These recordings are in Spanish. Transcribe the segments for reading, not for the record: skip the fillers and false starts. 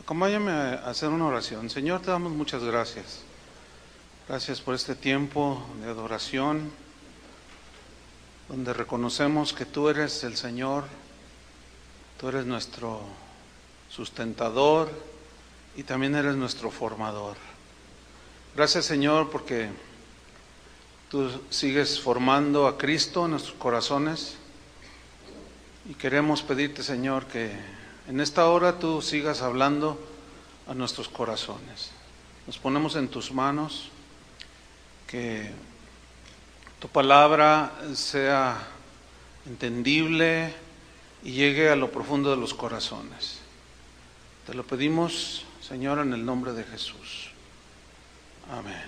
Acompáñame a hacer una oración. Señor, te damos muchas gracias. Gracias por este tiempo de adoración, donde reconocemos que tú eres el Señor, tú eres nuestro sustentador y también eres nuestro formador. Gracias, Señor, porque tú sigues formando a Cristo en nuestros corazones y queremos pedirte, Señor, que en esta hora tú sigas hablando a nuestros corazones. Nos ponemos en tus manos, que tu palabra sea entendible y llegue a lo profundo de los corazones. Te lo pedimos, Señor, en el nombre de Jesús. Amén.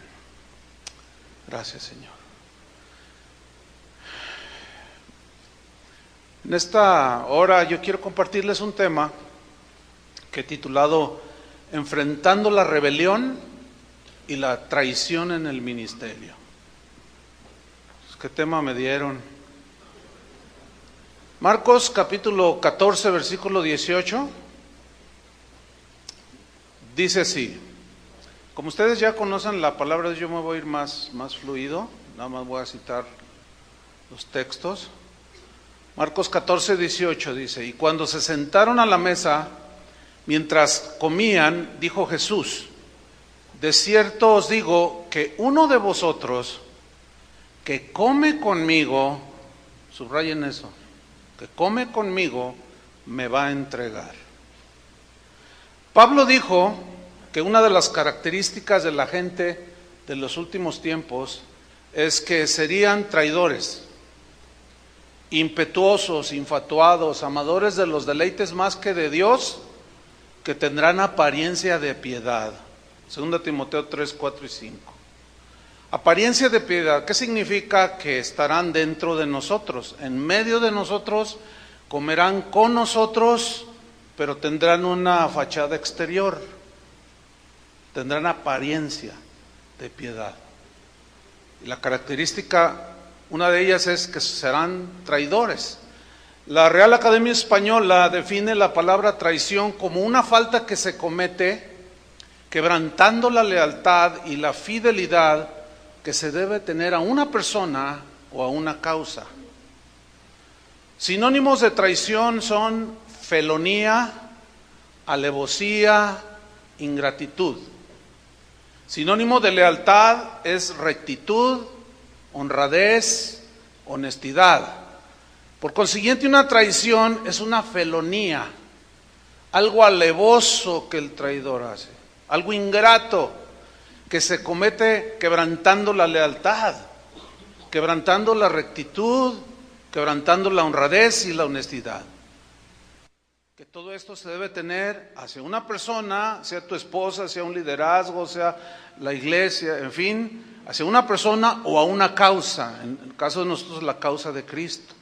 Gracias, Señor. En esta hora yo quiero compartirles un tema que he titulado Enfrentando la rebelión y la traición en el ministerio. ¿Qué tema me dieron? Marcos capítulo 14, versículo 18, dice así. Como ustedes ya conocen la palabra, yo me voy a ir más fluido, nada más voy a citar los textos. Marcos 14, 18 dice: y cuando se sentaron a la mesa, mientras comían, dijo Jesús: de cierto os digo que uno de vosotros que come conmigo, subrayen eso, que come conmigo, me va a entregar. Pablo dijo que una de las características de la gente de los últimos tiempos es que serían traidores, impetuosos, infatuados, amadores de los deleites más que de Dios, que tendrán apariencia de piedad. 2 Timoteo 3, 4 y 5. Apariencia de piedad, ¿qué significa? Que estarán dentro de nosotros, en medio de nosotros, comerán con nosotros, pero tendrán una fachada exterior, tendrán apariencia de piedad. Y la característica, una de ellas es que serán traidores. La Real Academia Española define la palabra traición como una falta que se comete quebrantando la lealtad y la fidelidad que se debe tener a una persona o a una causa. Sinónimos de traición son felonía, alevosía, ingratitud. Sinónimo de lealtad es rectitud, honradez, honestidad. Por consiguiente, una traición es una felonía, algo alevoso que el traidor hace, algo ingrato que se comete quebrantando la lealtad, quebrantando la rectitud, quebrantando la honradez y la honestidad. Que todo esto se debe tener hacia una persona, sea tu esposa, sea un liderazgo, sea la iglesia, en fin, hacia una persona o a una causa, en el caso de nosotros la causa de Cristo.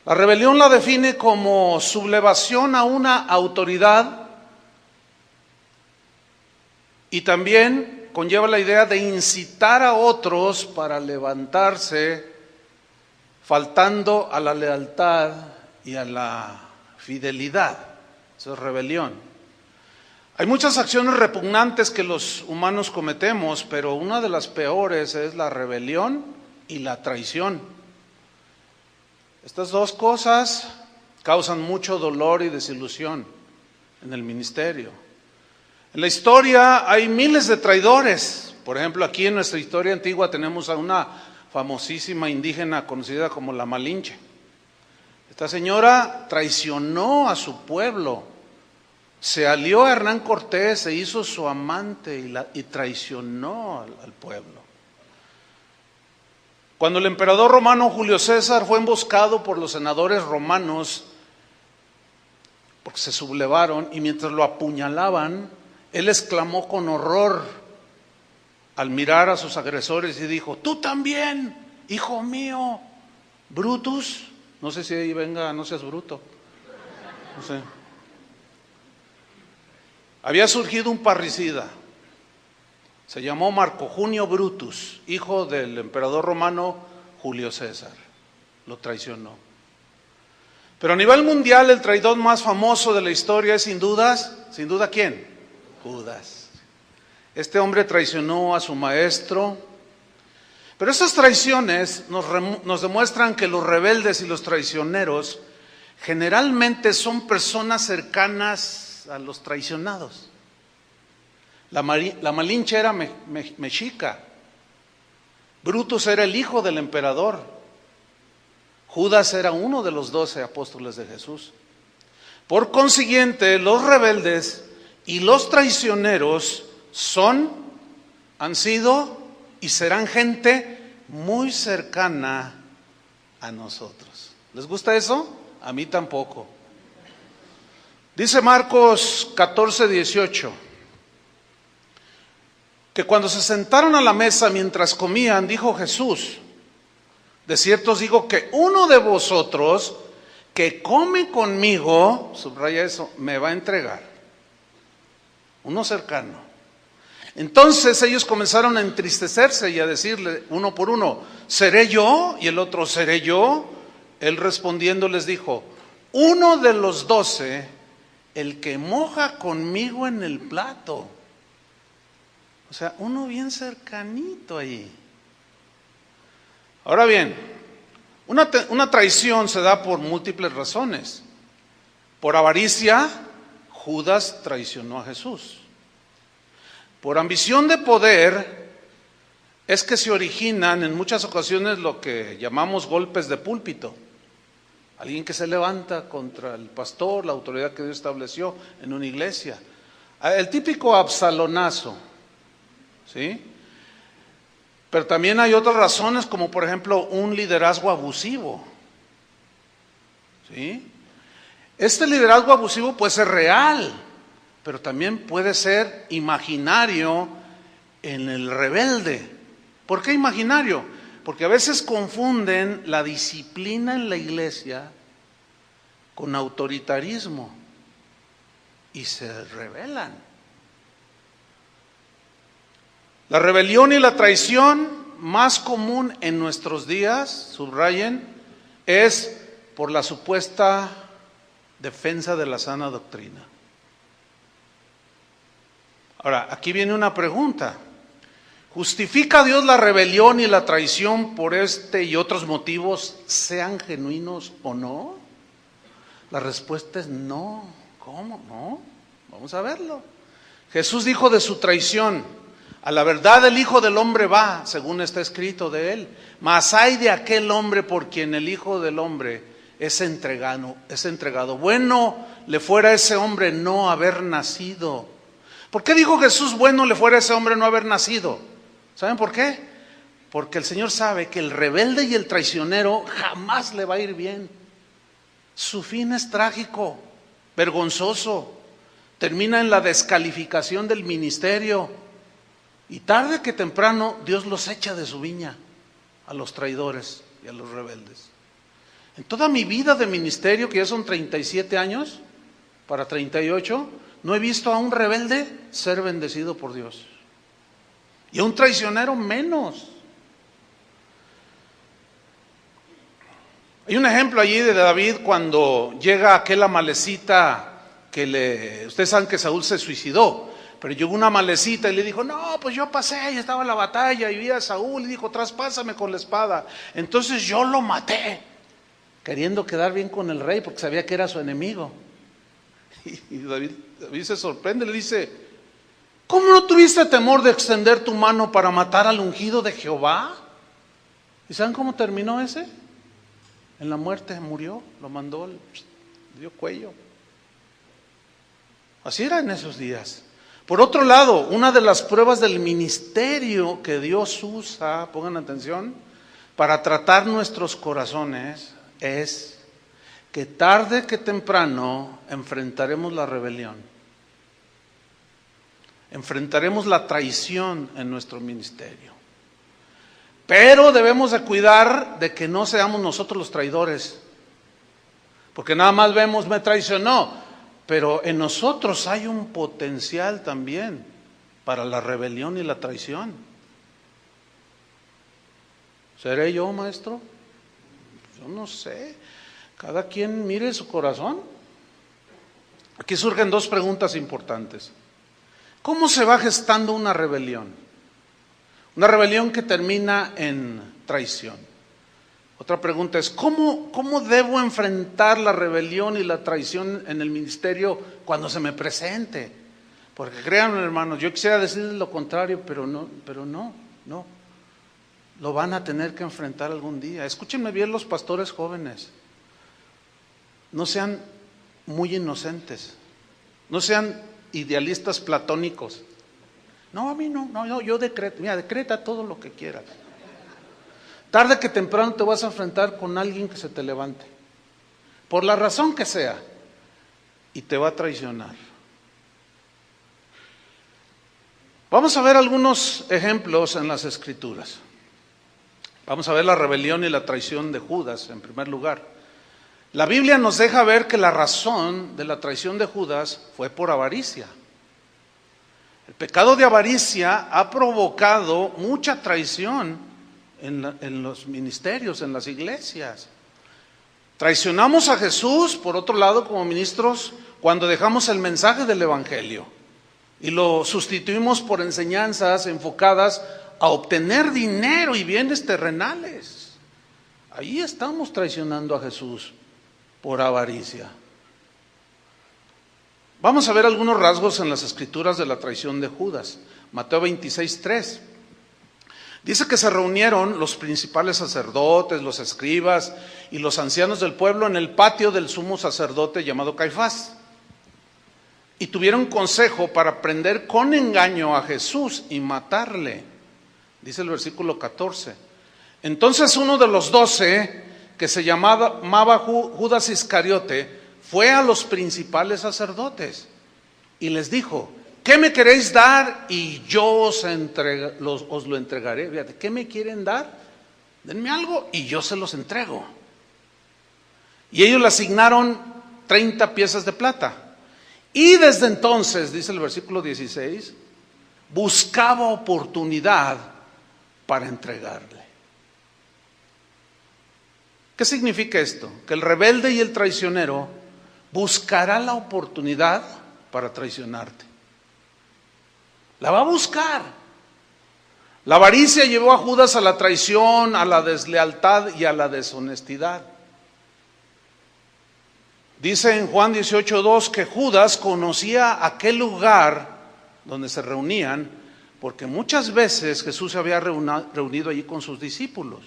La rebelión la define como sublevación a una autoridad y también conlleva la idea de incitar a otros para levantarse, faltando a la lealtad y a la fidelidad. Eso es rebelión. Hay muchas acciones repugnantes que los humanos cometemos, pero una de las peores es la rebelión y la traición. Estas dos cosas causan mucho dolor y desilusión en el ministerio. En la historia hay miles de traidores. Por ejemplo, aquí en nuestra historia antigua tenemos a una famosísima indígena conocida como la Malinche. Esta señora traicionó a su pueblo, se alió a Hernán Cortés, se hizo su amante y traicionó al pueblo. Cuando el emperador romano Julio César fue emboscado por los senadores romanos, porque se sublevaron, y mientras lo apuñalaban, él exclamó con horror al mirar a sus agresores y dijo: tú también, hijo mío, Brutus. No sé si ahí venga, no seas bruto. No sé. Había surgido un parricida. Se llamó Marco Junio Brutus, hijo del emperador romano Julio César. Lo traicionó. Pero a nivel mundial el traidor más famoso de la historia es sin duda, ¿quién? Judas. Este hombre traicionó a su maestro. Pero esas traiciones nos demuestran que los rebeldes y los traicioneros generalmente son personas cercanas a los traicionados. La Malinche era mexica. Brutus era el hijo del emperador. Judas era uno de los 12 apóstoles de Jesús. Por consiguiente, los rebeldes y los traicioneros han sido y serán gente muy cercana a nosotros. ¿Les gusta eso? A mí tampoco. Dice Marcos 14:18, que cuando se sentaron a la mesa mientras comían, dijo Jesús: de cierto os digo que uno de vosotros que come conmigo, subraya eso, me va a entregar. Uno cercano. Entonces ellos comenzaron a entristecerse y a decirle uno por uno: ¿seré yo? Y el otro: ¿seré yo? Él respondiendo les dijo: uno de los 12, el que moja conmigo en el plato. O sea, uno bien cercanito ahí. Ahora bien, una traición se da por múltiples razones. Por avaricia, Judas traicionó a Jesús. Por ambición de poder, es que se originan en muchas ocasiones lo que llamamos golpes de púlpito. Alguien que se levanta contra el pastor, la autoridad que Dios estableció en una iglesia. El típico absalonazo, ¿sí? Pero también hay otras razones, como por ejemplo un liderazgo abusivo, ¿sí? Este liderazgo abusivo puede ser real, pero también puede ser imaginario en el rebelde. ¿Por qué imaginario? Porque a veces confunden la disciplina en la iglesia con autoritarismo y se rebelan. La rebelión y la traición más común en nuestros días, subrayen, es por la supuesta defensa de la sana doctrina. Ahora, aquí viene una pregunta. ¿Justifica Dios la rebelión y la traición por este y otros motivos, sean genuinos o no? La respuesta es no. ¿Cómo? No. Vamos a verlo. Jesús dijo de su traición: a la verdad el Hijo del Hombre va, según está escrito de él. Mas hay de aquel hombre por quien el Hijo del Hombre es entregado. Bueno le fuera a ese hombre no haber nacido. ¿Por qué dijo Jesús bueno le fuera a ese hombre no haber nacido? ¿Saben por qué? Porque el Señor sabe que el rebelde y el traicionero jamás le va a ir bien. Su fin es trágico, vergonzoso. Termina en la descalificación del ministerio. Y tarde que temprano Dios los echa de su viña, a los traidores y a los rebeldes. En toda mi vida de ministerio, que ya son 37 años, para 38, no he visto a un rebelde ser bendecido por Dios. Y a un traicionero menos. Hay un ejemplo allí de David cuando llega aquel amalecita ustedes saben que Saúl se suicidó, pero llegó una amalecita y le dijo: no, pues yo pasé y estaba en la batalla y vi a Saúl y dijo: traspásame con la espada. Entonces yo lo maté, queriendo quedar bien con el rey porque sabía que era su enemigo. Y David se sorprende, le dice: ¿cómo no tuviste temor de extender tu mano para matar al ungido de Jehová? ¿Y saben cómo terminó ese? En la muerte, murió, lo mandó, le dio cuello. Así era en esos días. Por otro lado, una de las pruebas del ministerio que Dios usa, pongan atención, para tratar nuestros corazones es que tarde que temprano enfrentaremos la rebelión. Enfrentaremos la traición en nuestro ministerio. Pero debemos de cuidar de que no seamos nosotros los traidores. Porque nada más vemos: me traicionó. Pero en nosotros hay un potencial también para la rebelión y la traición. ¿Seré yo, maestro? Yo no sé. Cada quien mire su corazón. Aquí surgen dos preguntas importantes. ¿Cómo se va gestando una rebelión? Una rebelión que termina en traición. Otra pregunta es, ¿cómo debo enfrentar la rebelión y la traición en el ministerio cuando se me presente? Porque créanme, hermanos, yo quisiera decirles lo contrario, pero no. Lo van a tener que enfrentar algún día. Escúchenme bien los pastores jóvenes. No sean muy inocentes. No sean idealistas platónicos. No, a mí no, yo decreto. Mira, decreta todo lo que quieras. Tarde que temprano te vas a enfrentar con alguien que se te levante, por la razón que sea, y te va a traicionar. Vamos a ver algunos ejemplos en las Escrituras. Vamos a ver la rebelión y la traición de Judas en primer lugar. La Biblia nos deja ver que la razón de la traición de Judas fue por avaricia. El pecado de avaricia ha provocado mucha traición en los ministerios, en las iglesias. Traicionamos a Jesús, por otro lado, como ministros, cuando dejamos el mensaje del Evangelio y lo sustituimos por enseñanzas enfocadas a obtener dinero y bienes terrenales. Ahí estamos traicionando a Jesús por avaricia. Vamos a ver algunos rasgos en las Escrituras de la traición de Judas. Mateo 26:3. Dice que se reunieron los principales sacerdotes, los escribas y los ancianos del pueblo en el patio del sumo sacerdote llamado Caifás. Y tuvieron consejo para prender con engaño a Jesús y matarle. Dice el versículo 14. Entonces uno de los 12, que se llamaba Judas Iscariote, fue a los principales sacerdotes y les dijo: ¿qué me queréis dar? Y yo os lo entregaré. Fíjate, ¿qué me quieren dar? Denme algo y yo se los entrego. Y ellos le asignaron 30 piezas de plata. Y desde entonces, dice el versículo 16, buscaba oportunidad para entregarle. ¿Qué significa esto? Que el rebelde y el traicionero buscará la oportunidad para traicionarte. La va a buscar. La avaricia llevó a Judas a la traición, a la deslealtad y a la deshonestidad. Dice en Juan 18:2 que Judas conocía aquel lugar donde se reunían, porque muchas veces Jesús se había reunido allí con sus discípulos.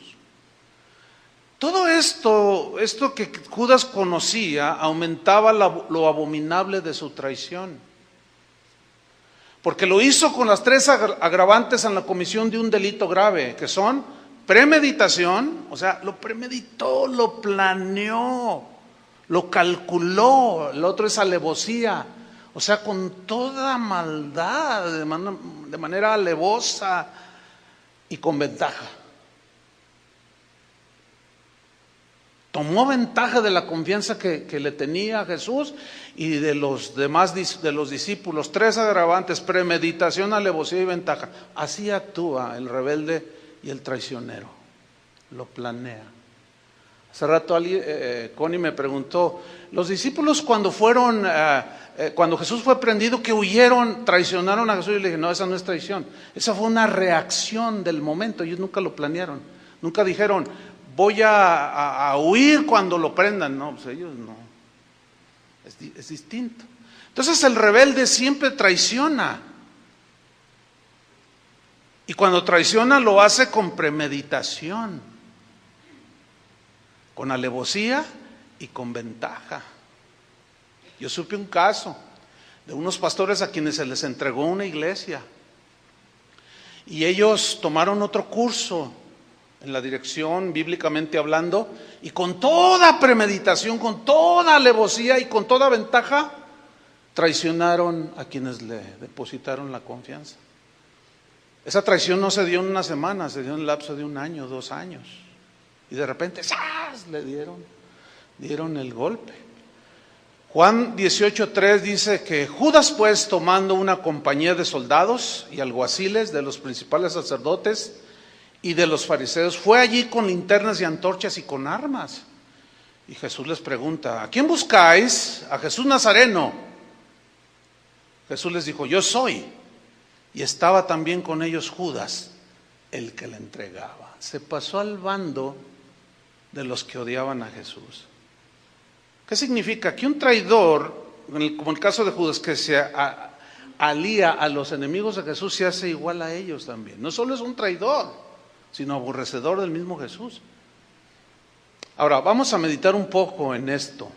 Todo esto que Judas conocía aumentaba lo abominable de su traición. Porque lo hizo con las 3 agravantes en la comisión de un delito grave, que son premeditación, o sea, lo premeditó, lo planeó, lo calculó. El otro es alevosía, o sea, con toda maldad, de manera alevosa y con ventaja. Tomó ventaja de la confianza que le tenía a Jesús y de los demás de los discípulos. 3 agravantes: premeditación, alevosía y ventaja. Así actúa el rebelde y el traicionero. Lo planea. Hace rato Connie me preguntó, los discípulos cuando Jesús fue prendido, que huyeron, traicionaron a Jesús. Y le dije, no, esa no es traición. Esa fue una reacción del momento. Ellos nunca lo planearon. Nunca dijeron, voy a huir cuando lo prendan. No, pues ellos no. Es distinto. Entonces el rebelde siempre traiciona. Y cuando traiciona lo hace con premeditación, con alevosía y con ventaja. Yo supe un caso de unos pastores a quienes se les entregó una iglesia. Y ellos tomaron otro curso en la dirección, bíblicamente hablando, y con toda premeditación, con toda alevosía y con toda ventaja, traicionaron a quienes le depositaron la confianza. Esa traición no se dio en una semana, se dio en el lapso de 1 año, 2 años. Y de repente, ¡zas!, le dieron el golpe. Juan 18:3 dice que Judas, pues, tomando una compañía de soldados y alguaciles de los principales sacerdotes y de los fariseos, fue allí con linternas y antorchas y con armas. Y Jesús les pregunta, ¿a quién buscáis? A Jesús Nazareno. Jesús les dijo, yo soy. Y estaba también con ellos Judas, el que le entregaba. Se pasó al bando de los que odiaban a Jesús. ¿Qué significa? Que un traidor, como el caso de Judas, que se alía a los enemigos de Jesús, se hace igual a ellos también. No solo es un traidor, sino aborrecedor del mismo Jesús. Ahora, vamos a meditar un poco en esto.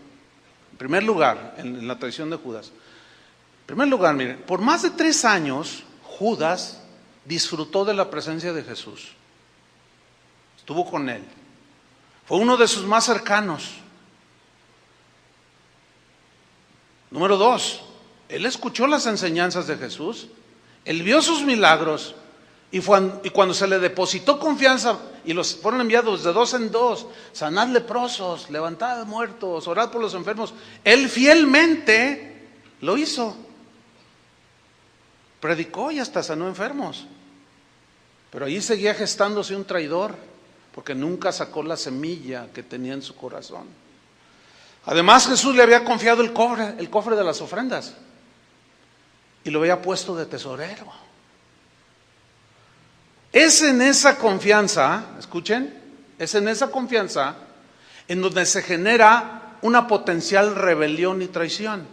En primer lugar, en la traición de Judas. En primer lugar, miren, por más de 3 años, Judas disfrutó de la presencia de Jesús. Estuvo con él. Fue uno de sus más cercanos. Número 2, él escuchó las enseñanzas de Jesús, él vio sus milagros, y cuando se le depositó confianza, y los fueron enviados de 2 en 2, sanad leprosos, levantad muertos, orad por los enfermos, él fielmente lo hizo. Predicó y hasta sanó enfermos. Pero allí seguía gestándose un traidor, porque nunca sacó la semilla que tenía en su corazón. Además, Jesús le había confiado el cofre de las ofrendas, y lo había puesto de tesorero. Es en esa confianza, escuchen, es en esa confianza en donde se genera una potencial rebelión y traición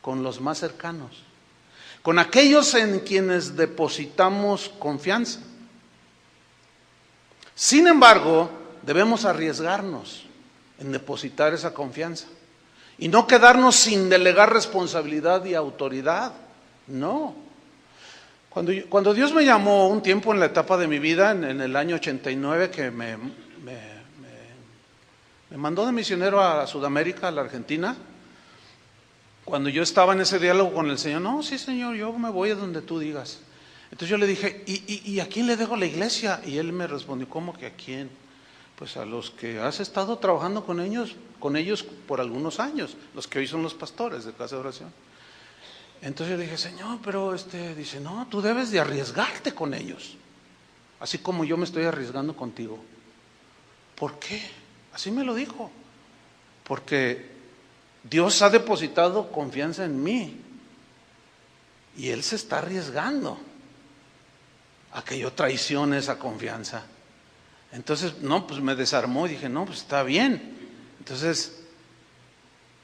con los más cercanos, con aquellos en quienes depositamos confianza. Sin embargo, debemos arriesgarnos en depositar esa confianza y no quedarnos sin delegar responsabilidad y autoridad. No. Cuando Dios me llamó un tiempo en la etapa de mi vida, en el año 89, que me mandó de misionero a Sudamérica, a la Argentina, cuando yo estaba en ese diálogo con el Señor, no, sí Señor, yo me voy a donde tú digas. Entonces yo le dije, ¿y a quién le dejo la iglesia? Y él me respondió, ¿cómo que a quién? Pues a los que has estado trabajando con ellos por algunos años, los que hoy son los pastores de Casa de Oración. Entonces yo le dije, Señor, pero dice, no, tú debes de arriesgarte con ellos, así como yo me estoy arriesgando contigo. ¿Por qué? Así me lo dijo. Porque Dios ha depositado confianza en mí y Él se está arriesgando a que yo traicione esa confianza. Entonces, no, pues me desarmó y dije, no, pues está bien. Entonces,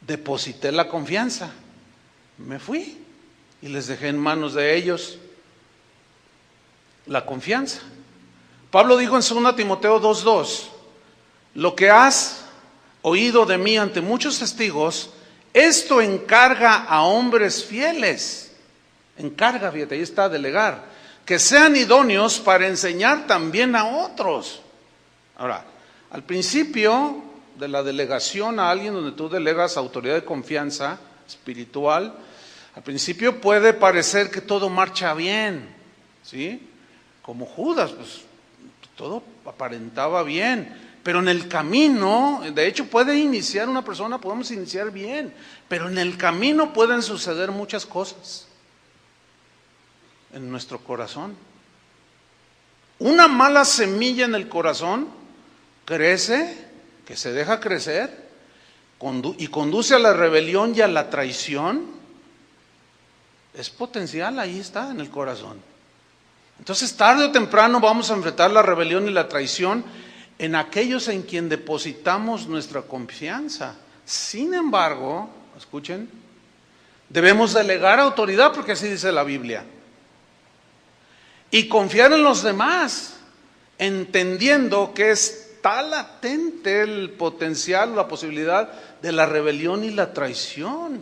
deposité la confianza, me fui y les dejé en manos de ellos la confianza. Pablo dijo en 2 Timoteo 2:2, lo que has oído de mí ante muchos testigos, esto encarga a hombres fieles. Encarga, fíjate, ahí está, delegar, que sean idóneos para enseñar también a otros. Ahora, al principio de la delegación a alguien donde tú delegas autoridad de confianza espiritual, al principio puede parecer que todo marcha bien, ¿sí? Como Judas, pues todo aparentaba bien, pero en el camino, de hecho podemos iniciar bien, pero en el camino pueden suceder muchas cosas en nuestro corazón. Una mala semilla en el corazón crece, que se deja crecer y conduce a la rebelión y a la traición. Es potencial, ahí está en el corazón. Entonces tarde o temprano vamos a enfrentar la rebelión y la traición en aquellos en quien depositamos nuestra confianza. Sin embargo, escuchen, debemos delegar autoridad, porque así dice la Biblia, y confiar en los demás, entendiendo que está latente el potencial, la posibilidad de la rebelión y la traición.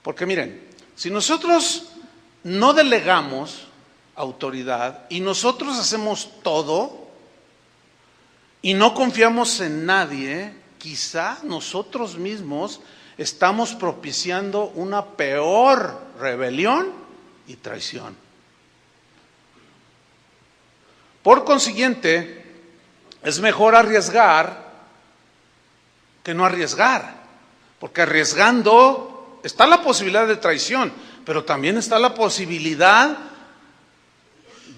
Porque miren, si nosotros no delegamos autoridad y nosotros hacemos todo y no confiamos en nadie, quizá nosotros mismos estamos propiciando una peor rebelión y traición. Por consiguiente, es mejor arriesgar que no arriesgar, porque arriesgando está la posibilidad de traición, pero también está la posibilidad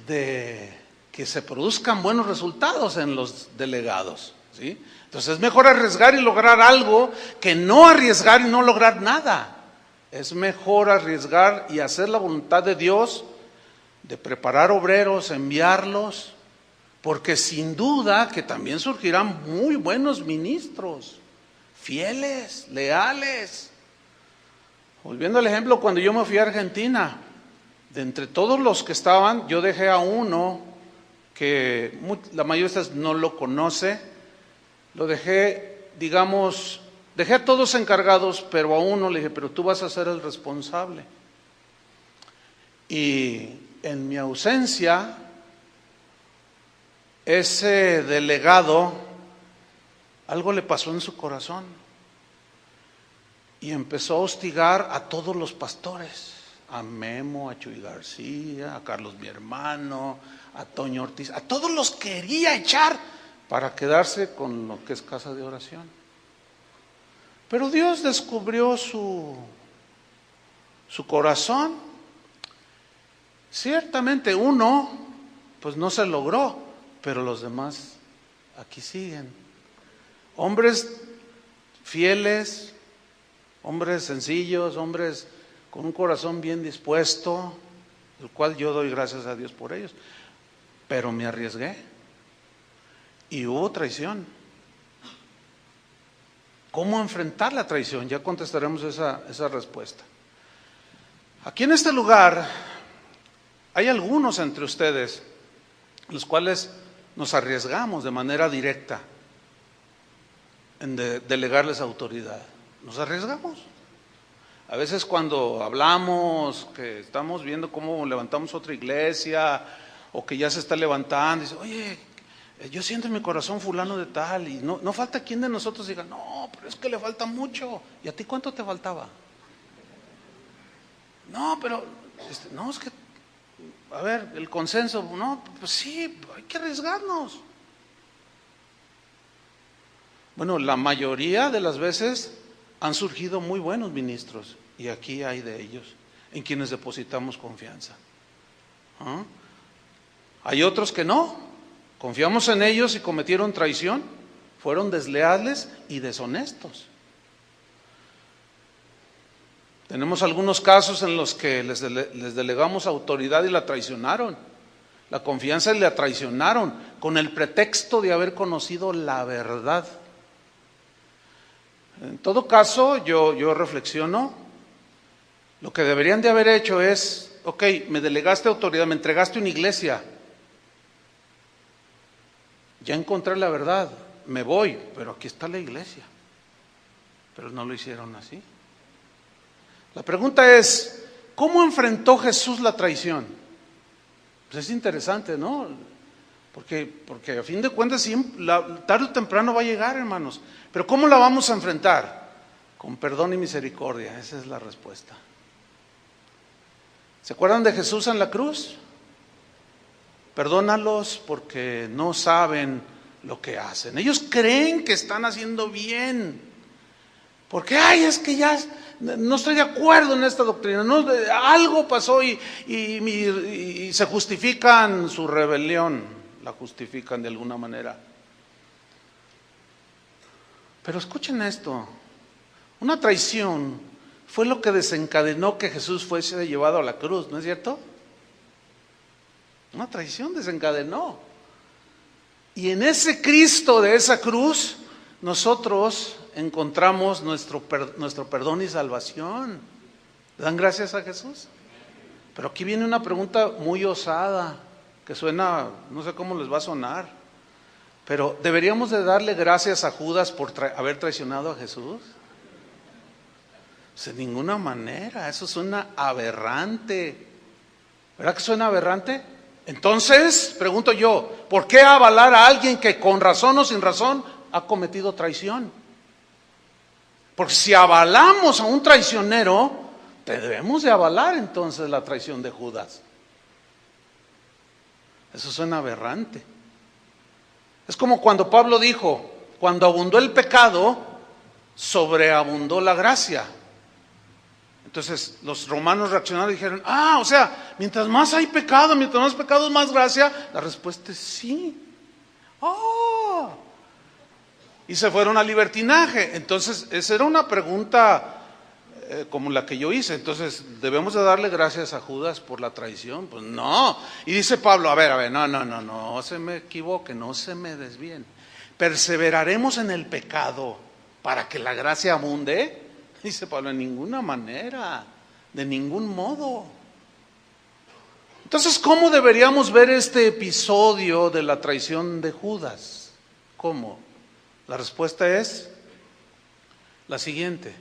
de que se produzcan buenos resultados en los delegados, ¿sí? Entonces es mejor arriesgar y lograr algo que no arriesgar y no lograr nada. Es mejor arriesgar y hacer la voluntad de Dios, de preparar obreros, enviarlos, porque sin duda que también surgirán muy buenos ministros, fieles, leales. Volviendo al ejemplo, cuando yo me fui a Argentina, de entre todos los que estaban, yo dejé a uno que la mayoría de ustedes no lo conoce, lo dejé, digamos, dejé a todos encargados, pero a uno le dije, pero tú vas a ser el responsable. Y en mi ausencia, ese delegado, algo le pasó en su corazón y empezó a hostigar a todos los pastores, a Memo, a Chuy García, a Carlos mi hermano, a Toño Ortiz, a todos los quería echar para quedarse con lo que es casa de oración. Pero Dios descubrió su corazón. Ciertamente uno, pues no se logró, pero los demás aquí siguen. Hombres fieles, hombres sencillos, hombres con un corazón bien dispuesto, el cual yo doy gracias a Dios por ellos. Pero me arriesgué y hubo traición. ¿Cómo enfrentar la traición? Ya contestaremos esa respuesta. Aquí en este lugar hay algunos entre ustedes los cuales nos arriesgamos de manera directa en delegarles autoridad. Nos arriesgamos. A veces cuando hablamos, que estamos viendo cómo levantamos otra iglesia, o que ya se está levantando, dice, oye, yo siento en mi corazón fulano de tal, y no falta quien de nosotros diga, no, pero es que le falta mucho. ¿Y a ti cuánto te faltaba? No, pero, no, es que, a ver, el consenso, no, pues sí, hay que arriesgarnos. Bueno, la mayoría de las veces han surgido muy buenos ministros, y aquí hay de ellos, en quienes depositamos confianza. ¿Ah? Hay otros que no, confiamos en ellos y cometieron traición, fueron desleales y deshonestos. Tenemos algunos casos en los que les delegamos autoridad y la traicionaron, la confianza y la traicionaron con el pretexto de haber conocido la verdad. En todo caso, yo reflexiono, lo que deberían de haber hecho es, ok, me delegaste autoridad, me entregaste una iglesia, ya encontré la verdad, me voy, pero aquí está la iglesia. Pero no lo hicieron así. La pregunta es, ¿cómo enfrentó Jesús la traición? Pues es interesante, ¿no? Porque a fin de cuentas, tarde o temprano va a llegar, hermanos. Pero ¿cómo la vamos a enfrentar? Con perdón y misericordia, esa es la respuesta. ¿Se acuerdan de Jesús en la cruz? Perdónalos porque no saben lo que hacen. Ellos creen que están haciendo bien. Porque, es que ya no estoy de acuerdo en esta doctrina. No, algo pasó y se justifican su rebelión. La justifican de alguna manera. Pero escuchen esto. Una traición fue lo que desencadenó que Jesús fuese llevado a la cruz, ¿no es cierto? Una traición desencadenó. Y en ese Cristo de esa cruz, nosotros encontramos nuestro perdón y salvación. ¿Le dan gracias a Jesús? Pero aquí viene una pregunta muy osada, que suena, no sé cómo les va a sonar, pero ¿deberíamos de darle gracias a Judas por haber traicionado a Jesús? Pues de ninguna manera, eso suena aberrante. ¿Verdad que suena aberrante? Entonces, pregunto yo, ¿por qué avalar a alguien que con razón o sin razón ha cometido traición? Porque si avalamos a un traicionero, debemos de avalar entonces la traición de Judas. Eso suena aberrante. Es como cuando Pablo dijo, cuando abundó el pecado, sobreabundó la gracia. Entonces los romanos reaccionaron y dijeron, o sea, mientras más hay pecado, mientras más pecado, más gracia. La respuesta es sí. y se fueron al libertinaje. Entonces, esa era una pregunta como la que yo hice. Entonces, ¿debemos de darle gracias a Judas por la traición? Pues no. Y dice Pablo, a ver, no se me equivoque, no se me desvíen. ¿Perseveraremos en el pecado para que la gracia abunde? Dice Pablo, en ninguna manera, de ningún modo. Entonces, ¿cómo deberíamos ver este episodio de la traición de Judas? ¿Cómo? La respuesta es la siguiente: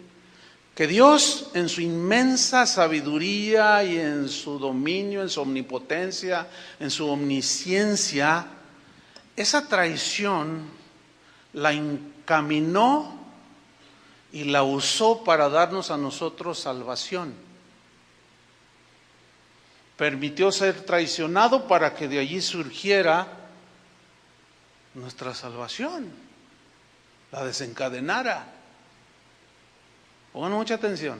que Dios en su inmensa sabiduría y en su dominio, en su omnipotencia, en su omnisciencia, esa traición la encaminó y la usó para darnos a nosotros salvación. Permitió ser traicionado para que de allí surgiera nuestra salvación, la desencadenara. Pongan mucha atención.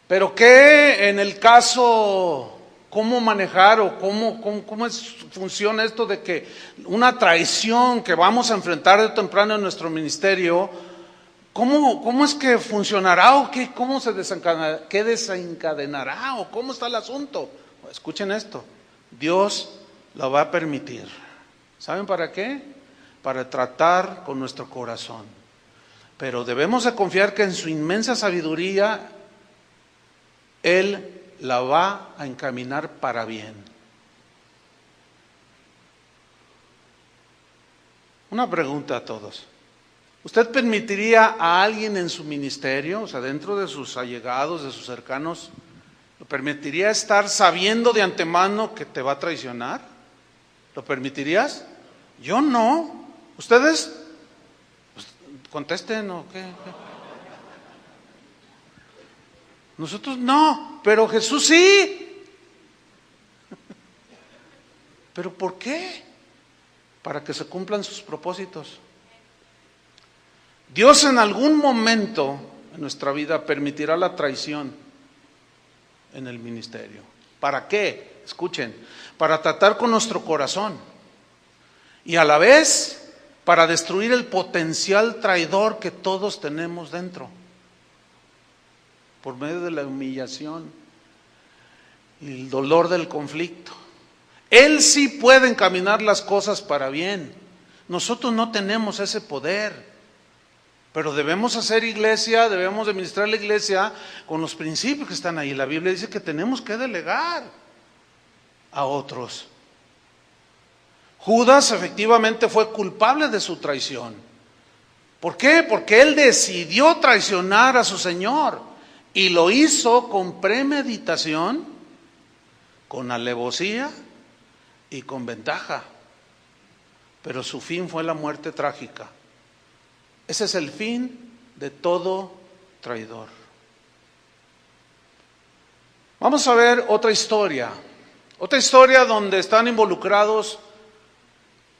Pero ¿qué en el caso, cómo manejar o cómo funciona esto de que una traición que vamos a enfrentar de temprano en nuestro ministerio, cómo es que funcionará o cómo se desencadenará, qué desencadenará o cómo está el asunto? Escuchen esto, Dios lo va a permitir. ¿Saben para qué? Para tratar con nuestro corazón. Pero debemos de confiar que en su inmensa sabiduría Él la va a encaminar para bien. Una pregunta a todos. ¿Usted permitiría a alguien en su ministerio, o sea, dentro de sus allegados, de sus cercanos, lo permitiría estar sabiendo de antemano que te va a traicionar? ¿Lo permitirías? Yo no. ¿Ustedes? Pues, contesten o qué. Nosotros no, pero Jesús sí. ¿Pero por qué? Para que se cumplan sus propósitos. Dios en algún momento en nuestra vida permitirá la traición en el ministerio. ¿Para qué? Escuchen, para tratar con nuestro corazón y a la vez para destruir el potencial traidor que todos tenemos dentro, por medio de la humillación y el dolor del conflicto. Él sí puede encaminar las cosas para bien. Nosotros no tenemos ese poder. Pero debemos hacer iglesia, debemos administrar la iglesia con los principios que están ahí. La Biblia dice que tenemos que delegar a otros. Judas efectivamente fue culpable de su traición. ¿Por qué? Porque él decidió traicionar a su Señor y lo hizo con premeditación, con alevosía y con ventaja. Pero su fin fue la muerte trágica. Ese es el fin de todo traidor. Vamos a ver otra historia donde están involucrados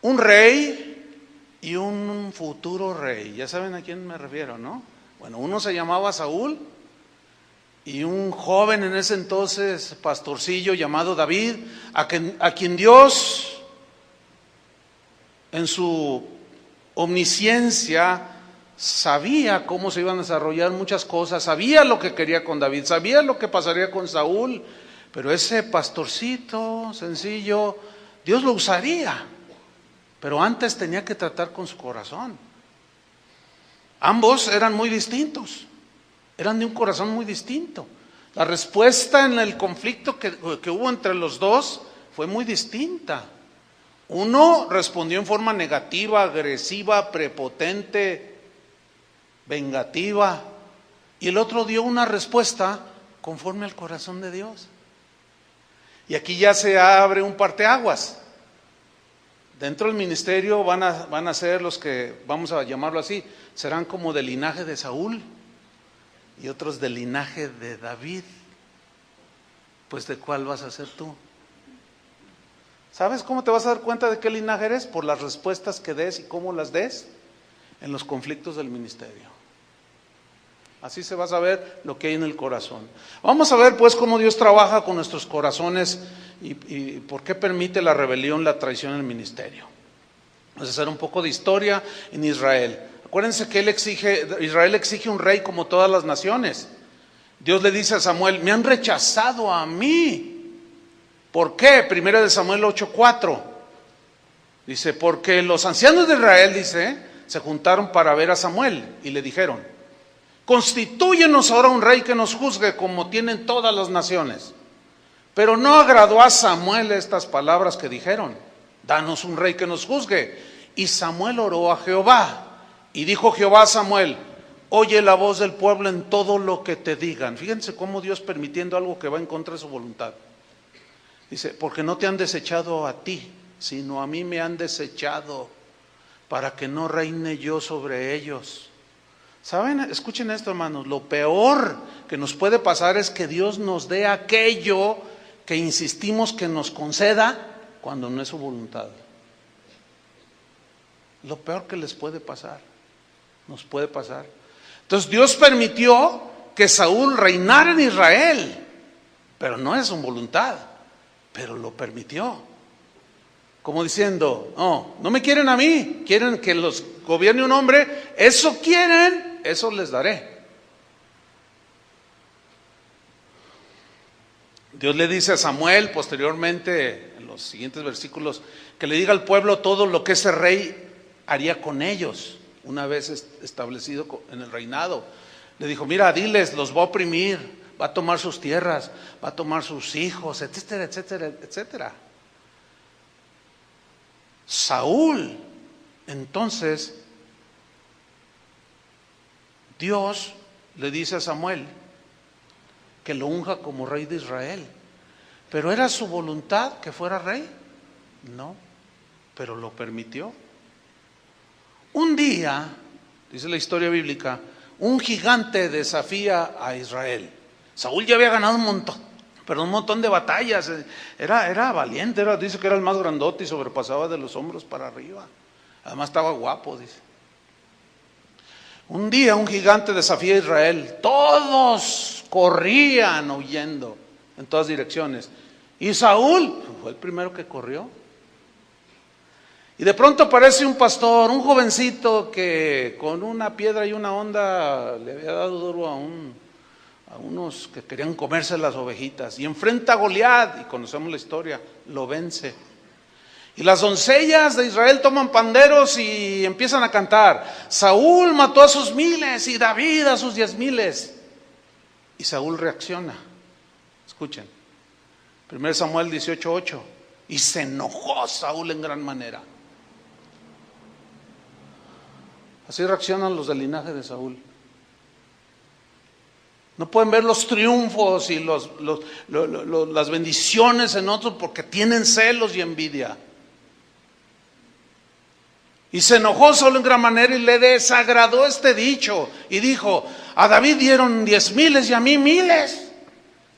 un rey y un futuro rey. Ya saben a quién me refiero, ¿no? Bueno, uno se llamaba Saúl y un joven en ese entonces, pastorcillo llamado David, a quien Dios en su omnisciencia sabía cómo se iban a desarrollar muchas cosas, sabía lo que quería con David, sabía lo que pasaría con Saúl, pero ese pastorcito sencillo, Dios lo usaría, pero antes tenía que tratar con su corazón. Ambos eran muy distintos, eran de un corazón muy distinto. La respuesta en el conflicto que hubo entre los dos fue muy distinta. Uno respondió en forma negativa, agresiva, prepotente, vengativa, y el otro dio una respuesta conforme al corazón de Dios. Y aquí ya se abre un parteaguas. Dentro del ministerio van a ser los que, vamos a llamarlo así, serán como del linaje de Saúl y otros del linaje de David. Pues ¿de cuál vas a ser tú? ¿Sabes cómo te vas a dar cuenta de qué linaje eres? Por las respuestas que des y cómo las des en los conflictos del ministerio. Así se va a saber lo que hay en el corazón. Vamos a ver pues cómo Dios trabaja con nuestros corazones y por qué permite la rebelión, la traición en el ministerio. Vamos a hacer un poco de historia en Israel. Acuérdense que Israel exige un rey como todas las naciones. Dios le dice a Samuel, me han rechazado a mí. ¿Por qué? Primera de Samuel 8:4. Dice, porque los ancianos de Israel, dice, se juntaron para ver a Samuel y le dijeron, constitúyenos ahora un rey que nos juzgue como tienen todas las naciones. Pero no agradó a Samuel estas palabras que dijeron, danos un rey que nos juzgue. Y Samuel oró a Jehová y dijo Jehová a Samuel, oye la voz del pueblo en todo lo que te digan. Fíjense cómo Dios permitiendo algo que va en contra de su voluntad. Dice, porque no te han desechado a ti, sino a mí me han desechado para que no reine yo sobre ellos. ¿Saben? Escuchen esto, hermanos, lo peor que nos puede pasar es que Dios nos dé aquello que insistimos que nos conceda cuando no es su voluntad. Lo peor que les puede pasar, nos puede pasar. Entonces Dios permitió que Saúl reinara en Israel, pero no es su voluntad, pero lo permitió. Como diciendo, no me quieren a mí, quieren que los gobierne un hombre, eso quieren, eso les daré. Dios le dice a Samuel posteriormente, en los siguientes versículos, que le diga al pueblo todo lo que ese rey haría con ellos, una vez establecido en el reinado. Le dijo, mira, diles, los va a oprimir, va a tomar sus tierras, va a tomar sus hijos, etcétera, etcétera, etcétera. Saúl, entonces, Dios le dice a Samuel que lo unja como rey de Israel. ¿Pero era su voluntad que fuera rey? No, pero lo permitió. Un día, dice la historia bíblica, un gigante desafía a Israel. Saúl ya había ganado un montón de batallas, era valiente, dice que era el más grandote y sobrepasaba de los hombros para arriba. Además estaba guapo, dice. Un día un gigante desafía a Israel, todos corrían huyendo en todas direcciones. Y Saúl fue el primero que corrió. Y de pronto aparece un pastor, un jovencito que con una piedra y una honda le había dado duro a unos que querían comerse las ovejitas. Y enfrenta a Goliat, y conocemos la historia, lo vence. Y las doncellas de Israel toman panderos y empiezan a cantar. Saúl mató a sus 1000 y David a sus 10,000. Y Saúl reacciona. Escuchen. 1 Samuel 18:8. Y se enojó Saúl en gran manera. Así reaccionan los del linaje de Saúl. No pueden ver los triunfos y las bendiciones en otros porque tienen celos y envidia. Y se enojó Saúl en gran manera y le desagradó este dicho. Y dijo, a David dieron 10,000 y a mí 1,000.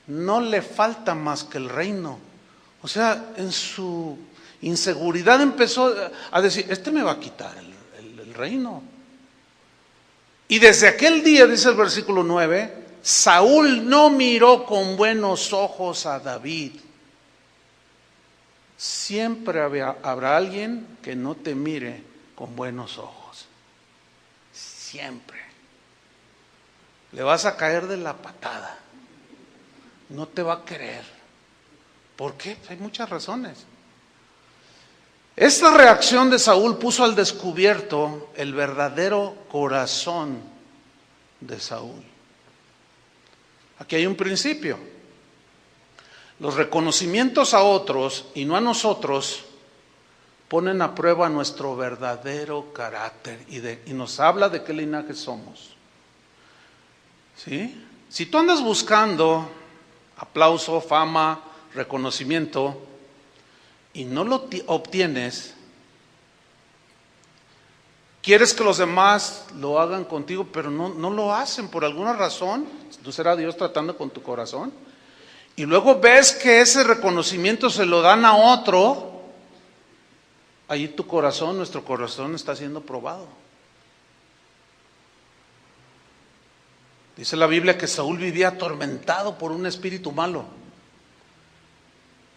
No le falta más que el reino. O sea, en su inseguridad empezó a decir, me va a quitar el reino. Y desde aquel día, dice el versículo 9, Saúl no miró con buenos ojos a David. Siempre habrá alguien que no te mire con buenos ojos. Siempre. Le vas a caer de la patada. No te va a querer. ¿Por qué? Hay muchas razones. Esta reacción de Saúl puso al descubierto el verdadero corazón de Saúl. Aquí hay un principio. Los reconocimientos a otros y no a nosotros ponen a prueba nuestro verdadero carácter y nos habla de qué linaje somos. ¿Sí? Si tú andas buscando aplauso, fama, reconocimiento y no lo obtienes, quieres que los demás lo hagan contigo, pero no lo hacen por alguna razón. ¿No será Dios tratando con tu corazón? Y luego ves que ese reconocimiento se lo dan a otro. Ahí tu corazón, nuestro corazón está siendo probado. Dice la Biblia que Saúl vivía atormentado por un espíritu malo,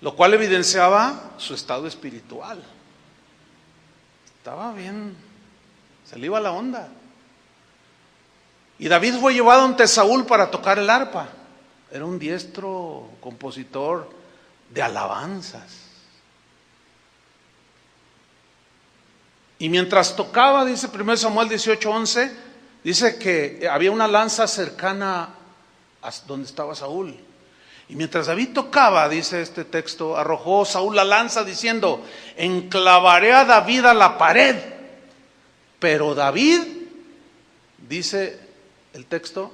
lo cual evidenciaba su estado espiritual. estaba bien, se le iba la onda. Y David fue llevado ante Saúl para tocar el arpa. Era un diestro compositor de alabanzas. Y mientras tocaba, dice 1 Samuel 18:11, dice que había una lanza cercana a donde estaba Saúl. Y mientras David tocaba, dice este texto, arrojó Saúl la lanza diciendo: enclavaré a David a la pared. Pero David, dice el texto,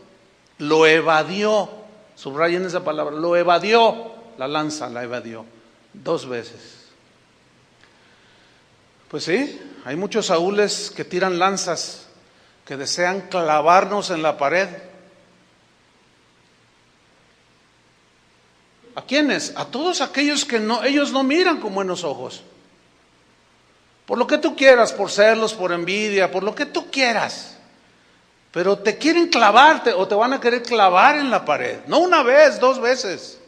lo evadió. Subrayen esa palabra, lo evadió. La lanza la evadió 2 veces. Pues sí, hay muchos Saúles que tiran lanzas, que desean clavarnos en la pared. ¿A quiénes? A todos aquellos que ellos no miran con buenos ojos. Por lo que tú quieras, por celos, por envidia, por lo que tú quieras. Pero te quieren clavarte o te van a querer clavar en la pared. No 1 vez, 2 veces.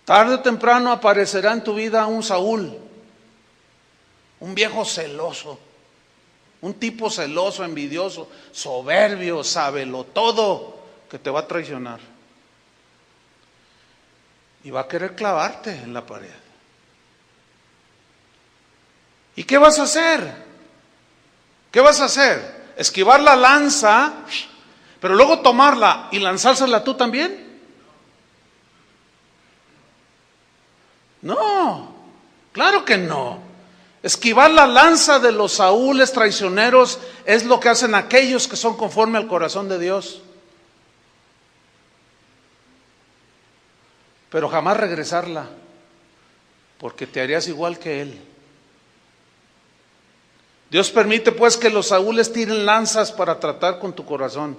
Tarde o temprano aparecerá en tu vida un Saúl, un viejo celoso, un tipo celoso, envidioso, soberbio, sábelo todo, que te va a traicionar. Y va a querer clavarte en la pared. ¿Y qué vas a hacer? ¿Qué vas a hacer? ¿Esquivar la lanza, pero luego tomarla y lanzársela tú también? No, claro que no. Esquivar la lanza de los Saúles traicioneros es lo que hacen aquellos que son conforme al corazón de Dios. Pero jamás regresarla, porque te harías igual que él. Dios permite pues que los Saúles tiren lanzas para tratar con tu corazón,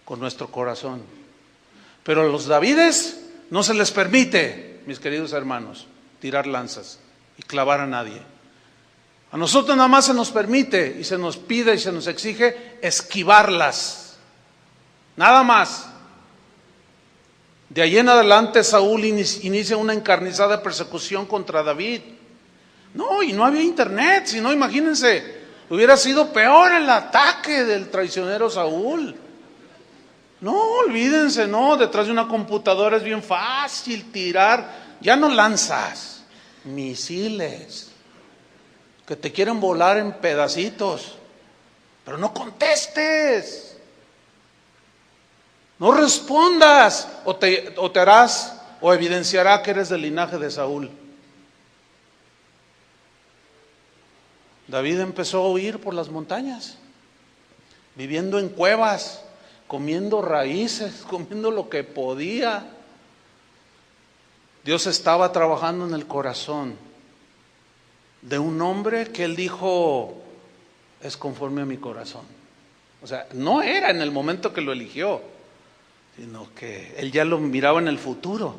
con nuestro corazón. Pero a los Davides no se les permite, mis queridos hermanos, tirar lanzas y clavar a nadie. A nosotros nada más se nos permite y se nos pide y se nos exige esquivarlas. Nada más. De ahí en adelante Saúl inicia una encarnizada persecución contra David. No, y no había internet, si no, imagínense, hubiera sido peor el ataque del traicionero Saúl. No, olvídense, no, detrás de una computadora es bien fácil tirar, ya no lanzas, misiles, que te quieren volar en pedacitos, pero no contestes. No respondas o te harás o evidenciará que eres del linaje de Saúl. David empezó a huir por las montañas, viviendo en cuevas, comiendo raíces, comiendo lo que podía. Dios estaba trabajando en el corazón de un hombre que él dijo, es conforme a mi corazón. O sea, no era en el momento que lo eligió, sino que él ya lo miraba en el futuro.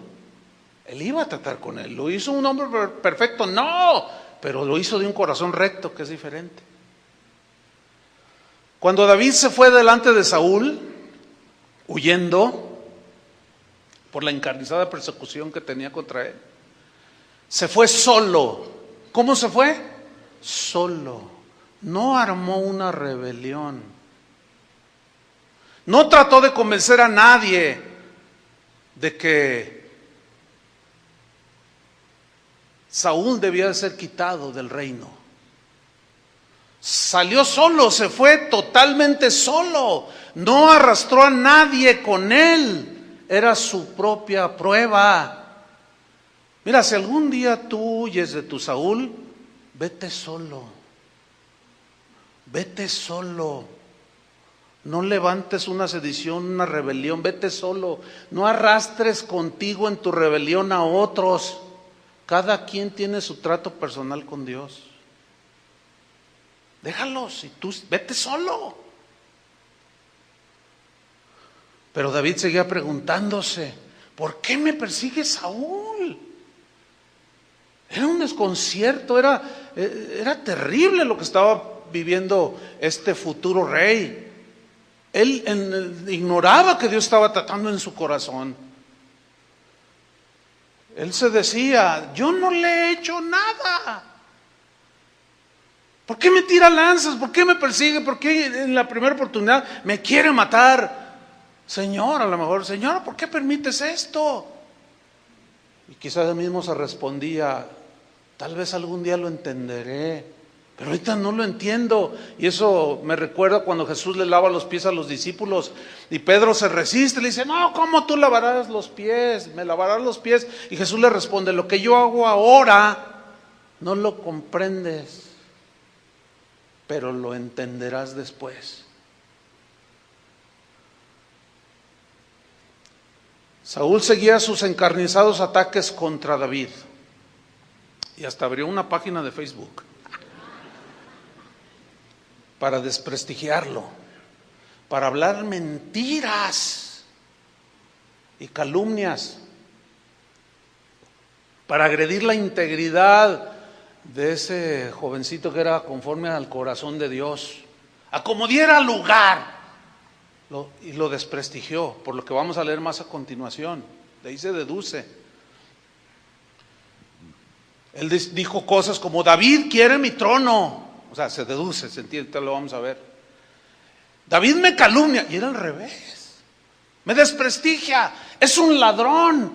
Él iba a tratar con él. ¿Lo hizo un hombre perfecto? No, pero lo hizo de un corazón recto, que es diferente. Cuando David se fue delante de Saúl, huyendo por la encarnizada persecución que tenía contra él, se fue solo. ¿Cómo se fue? Solo. No armó una rebelión. No trató de convencer a nadie de que Saúl debía de ser quitado del reino. Salió solo, se fue totalmente solo. No arrastró a nadie con él. Era su propia prueba. Mira, si algún día tú huyes de tu Saúl, vete solo. Vete solo. No levantes una sedición, una rebelión, vete solo. No arrastres contigo en tu rebelión a otros. Cada quien tiene su trato personal con Dios. Déjalos y tú vete solo. Pero David seguía preguntándose, ¿por qué me persigue Saúl? Era un desconcierto, era terrible lo que estaba viviendo este futuro rey. Él ignoraba que Dios estaba tratando en su corazón. Él se decía, yo no le he hecho nada. ¿Por qué me tira lanzas? ¿Por qué me persigue? ¿Por qué en la primera oportunidad me quiere matar? Señor, a lo mejor, Señor, ¿por qué permites esto? Y quizás él mismo se respondía, tal vez algún día lo entenderé, pero ahorita no lo entiendo. Y eso me recuerda cuando Jesús le lava los pies a los discípulos y Pedro se resiste, le dice, no, ¿cómo tú lavarás los pies? Me lavarás los pies. Y Jesús le responde, lo que yo hago ahora no lo comprendes, pero lo entenderás después. Saúl seguía sus encarnizados ataques contra David y hasta abrió una página de Facebook para desprestigiarlo, para hablar mentiras y calumnias, para agredir la integridad de ese jovencito que era conforme al corazón de Dios, a como diera lugar, y lo desprestigió, por lo que vamos a leer más a continuación. De ahí se deduce. Él dijo cosas como, David quiere mi trono. O sea, se deduce, se entiende, lo vamos a ver. David me calumnia, y era al revés. Me desprestigia, es un ladrón,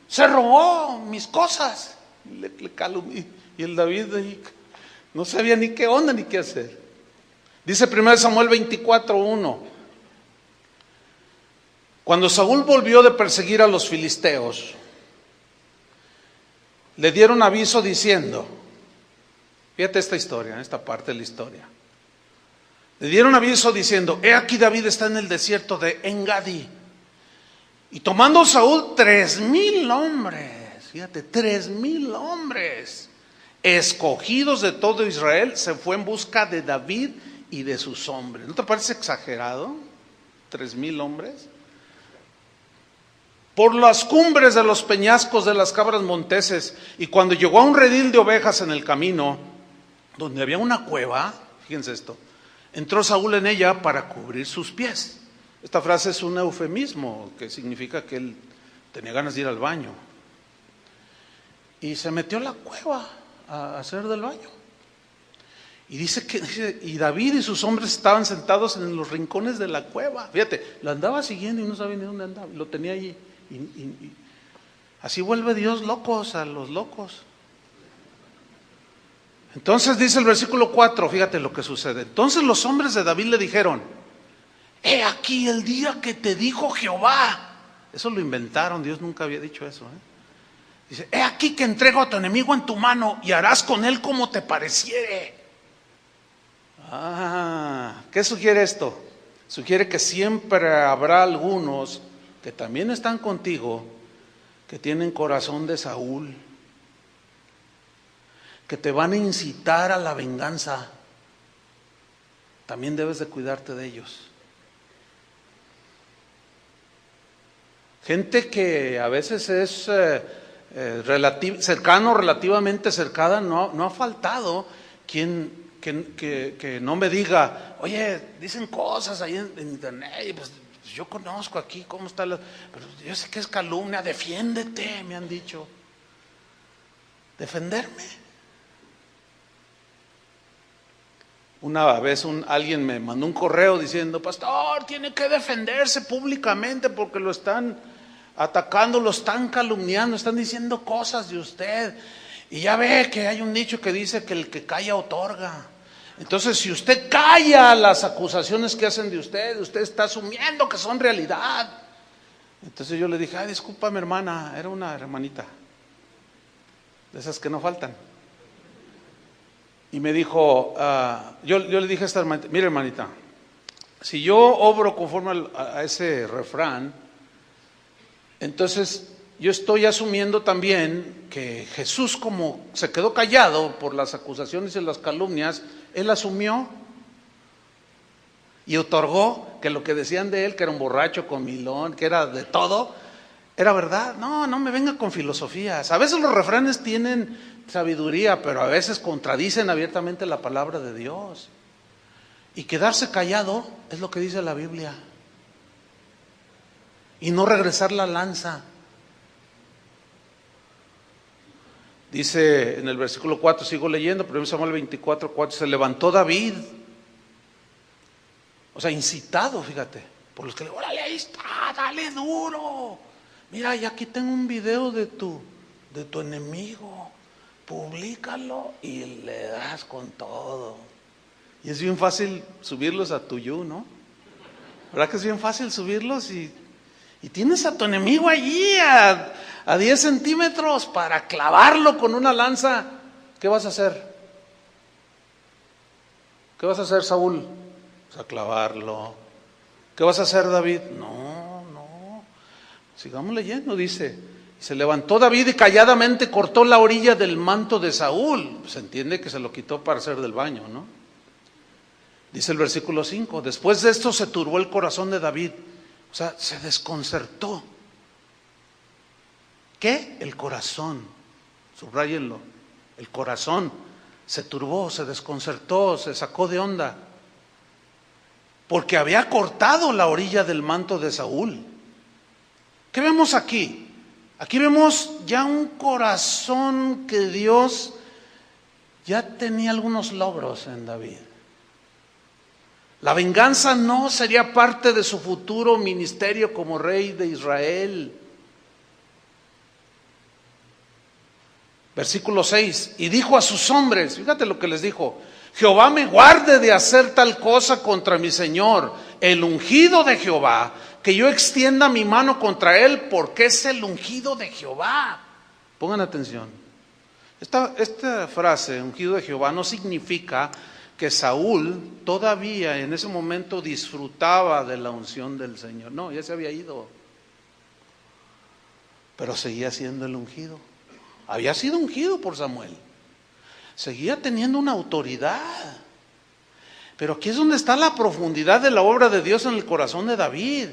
se robó mis cosas. Le calumnia. Y el David no sabía ni qué onda ni qué hacer. Dice 1 Samuel 24:1. Cuando Saúl volvió de perseguir a los filisteos, le dieron aviso diciendo, fíjate esta historia, esta parte de la historia. Le dieron aviso diciendo, he aquí David está en el desierto de Engadi. Y tomando Saúl 3,000 hombres, fíjate, 3,000 hombres, escogidos de todo Israel, se fue en busca de David y de sus hombres. ¿No te parece exagerado? 3,000 hombres. Por las cumbres de los peñascos de las cabras monteses, y cuando llegó a un redil de ovejas en el camino, donde había una cueva, fíjense esto, entró Saúl en ella para cubrir sus pies. Esta frase es un eufemismo que significa que él tenía ganas de ir al baño. Y se metió a la cueva a hacer del baño. Y dice y David y sus hombres estaban sentados en los rincones de la cueva. Fíjate, lo andaba siguiendo y no sabía ni dónde andaba, lo tenía allí. Y así vuelve Dios locos a los locos. Entonces dice el versículo 4, fíjate lo que sucede. Entonces los hombres de David le dijeron, he aquí el día que te dijo Jehová. Eso lo inventaron, Dios nunca había dicho eso. Dice, he aquí que entrego a tu enemigo en tu mano y harás con él como te pareciere. ¿Qué sugiere esto? Sugiere que siempre habrá algunos que también están contigo, que tienen corazón de Saúl, que te van a incitar a la venganza. También debes de cuidarte de ellos. Gente que a veces es relativamente cercana, no ha faltado quien que no me diga, oye, dicen cosas ahí en internet, y pues yo conozco aquí cómo está pero yo sé que es calumnia, defiéndete, me han dicho. ¿Defenderme? Una vez alguien me mandó un correo diciendo, pastor, tiene que defenderse públicamente porque lo están atacando, lo están calumniando, están diciendo cosas de usted. Y ya ve que hay un dicho que dice que el que calla otorga. Entonces, si usted calla las acusaciones que hacen de usted está asumiendo que son realidad. Entonces yo le dije, ay, discúlpame hermana, era una hermanita, de esas que no faltan. Y me dijo, yo le dije a esta hermanita, mire hermanita, si yo obro conforme a ese refrán, entonces yo estoy asumiendo también que Jesús, como se quedó callado por las acusaciones y las calumnias, él asumió y otorgó que lo que decían de él, que era un borracho, comilón, que era de todo, era verdad. No me venga con filosofías. A veces los refranes tienen sabiduría, pero a veces contradicen abiertamente la palabra de Dios. Y quedarse callado es lo que dice la Biblia. Y no regresar la lanza. Dice en el versículo 4, sigo leyendo, 1 Samuel 24, 4, se levantó David, o sea, incitado, fíjate, por los que le, órale, ahí está, dale duro. Mira, ya aquí tengo un video de tu enemigo, públicalo y le das con todo. Y es bien fácil subirlos a tu ¿no? ¿Verdad que es bien fácil subirlos? Y tienes a tu enemigo allí a 10 centímetros para clavarlo con una lanza. ¿Qué vas a hacer? ¿Qué vas a hacer, Saúl? Pues a clavarlo. ¿Qué vas a hacer, David? No. Sigamos leyendo, dice. Se levantó David y calladamente cortó la orilla del manto de Saúl. Se entiende que se lo quitó para hacer del baño, ¿no? Dice el versículo 5. Después de esto se turbó el corazón de David. O sea, se desconcertó. ¿Qué? El corazón. Subráyenlo. El corazón se turbó, se desconcertó, se sacó de onda. Porque había cortado la orilla del manto de Saúl. ¿Qué vemos aquí? Aquí vemos ya un corazón que Dios ya tenía algunos logros en David. La venganza no sería parte de su futuro ministerio como rey de Israel. Versículo 6, y dijo a sus hombres, fíjate lo que les dijo: Jehová me guarde de hacer tal cosa contra mi Señor, el ungido de Jehová, que yo extienda mi mano contra él, porque es el ungido de Jehová. Pongan atención. Esta frase, ungido de Jehová, no significa que Saúl todavía en ese momento disfrutaba de la unción del Señor. No, ya se había ido. Pero seguía siendo el ungido. Había sido ungido por Samuel. Seguía teniendo una autoridad. Pero aquí es donde está la profundidad de la obra de Dios en el corazón de David.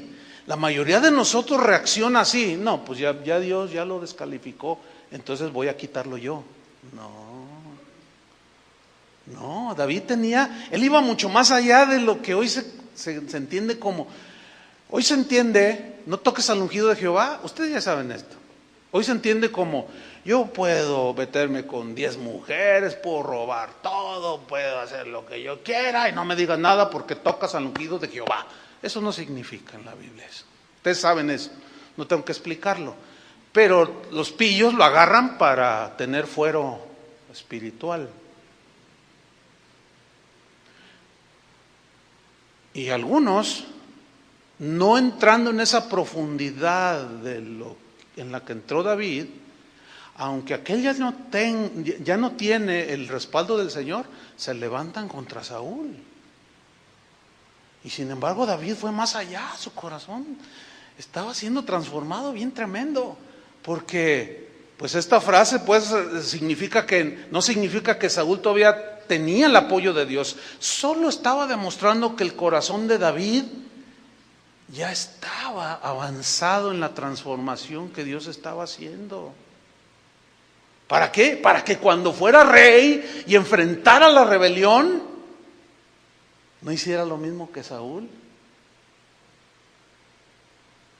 La mayoría de nosotros reacciona así: no, pues ya Dios ya lo descalificó, entonces voy a quitarlo yo. No, David él iba mucho más allá de lo que hoy se entiende como, hoy se entiende, no toques al ungido de Jehová, ustedes ya saben esto. Hoy se entiende como, yo puedo meterme con 10 mujeres, puedo robar todo, puedo hacer lo que yo quiera y no me digas nada porque tocas al ungido de Jehová. Eso no significa en la Biblia eso. Ustedes saben eso, no tengo que explicarlo. Pero los pillos lo agarran para tener fuero espiritual. Y algunos, no entrando en esa profundidad en la que entró David, aunque aquel ya no tiene el respaldo del Señor, se levantan contra Saúl. Y sin embargo David fue más allá, su corazón estaba siendo transformado bien tremendo, porque pues esta frase pues no significa que Saúl todavía tenía el apoyo de Dios, solo estaba demostrando que el corazón de David ya estaba avanzado en la transformación que Dios estaba haciendo. ¿Para qué? Para que cuando fuera rey y enfrentara la rebelión, no hiciera lo mismo que Saúl.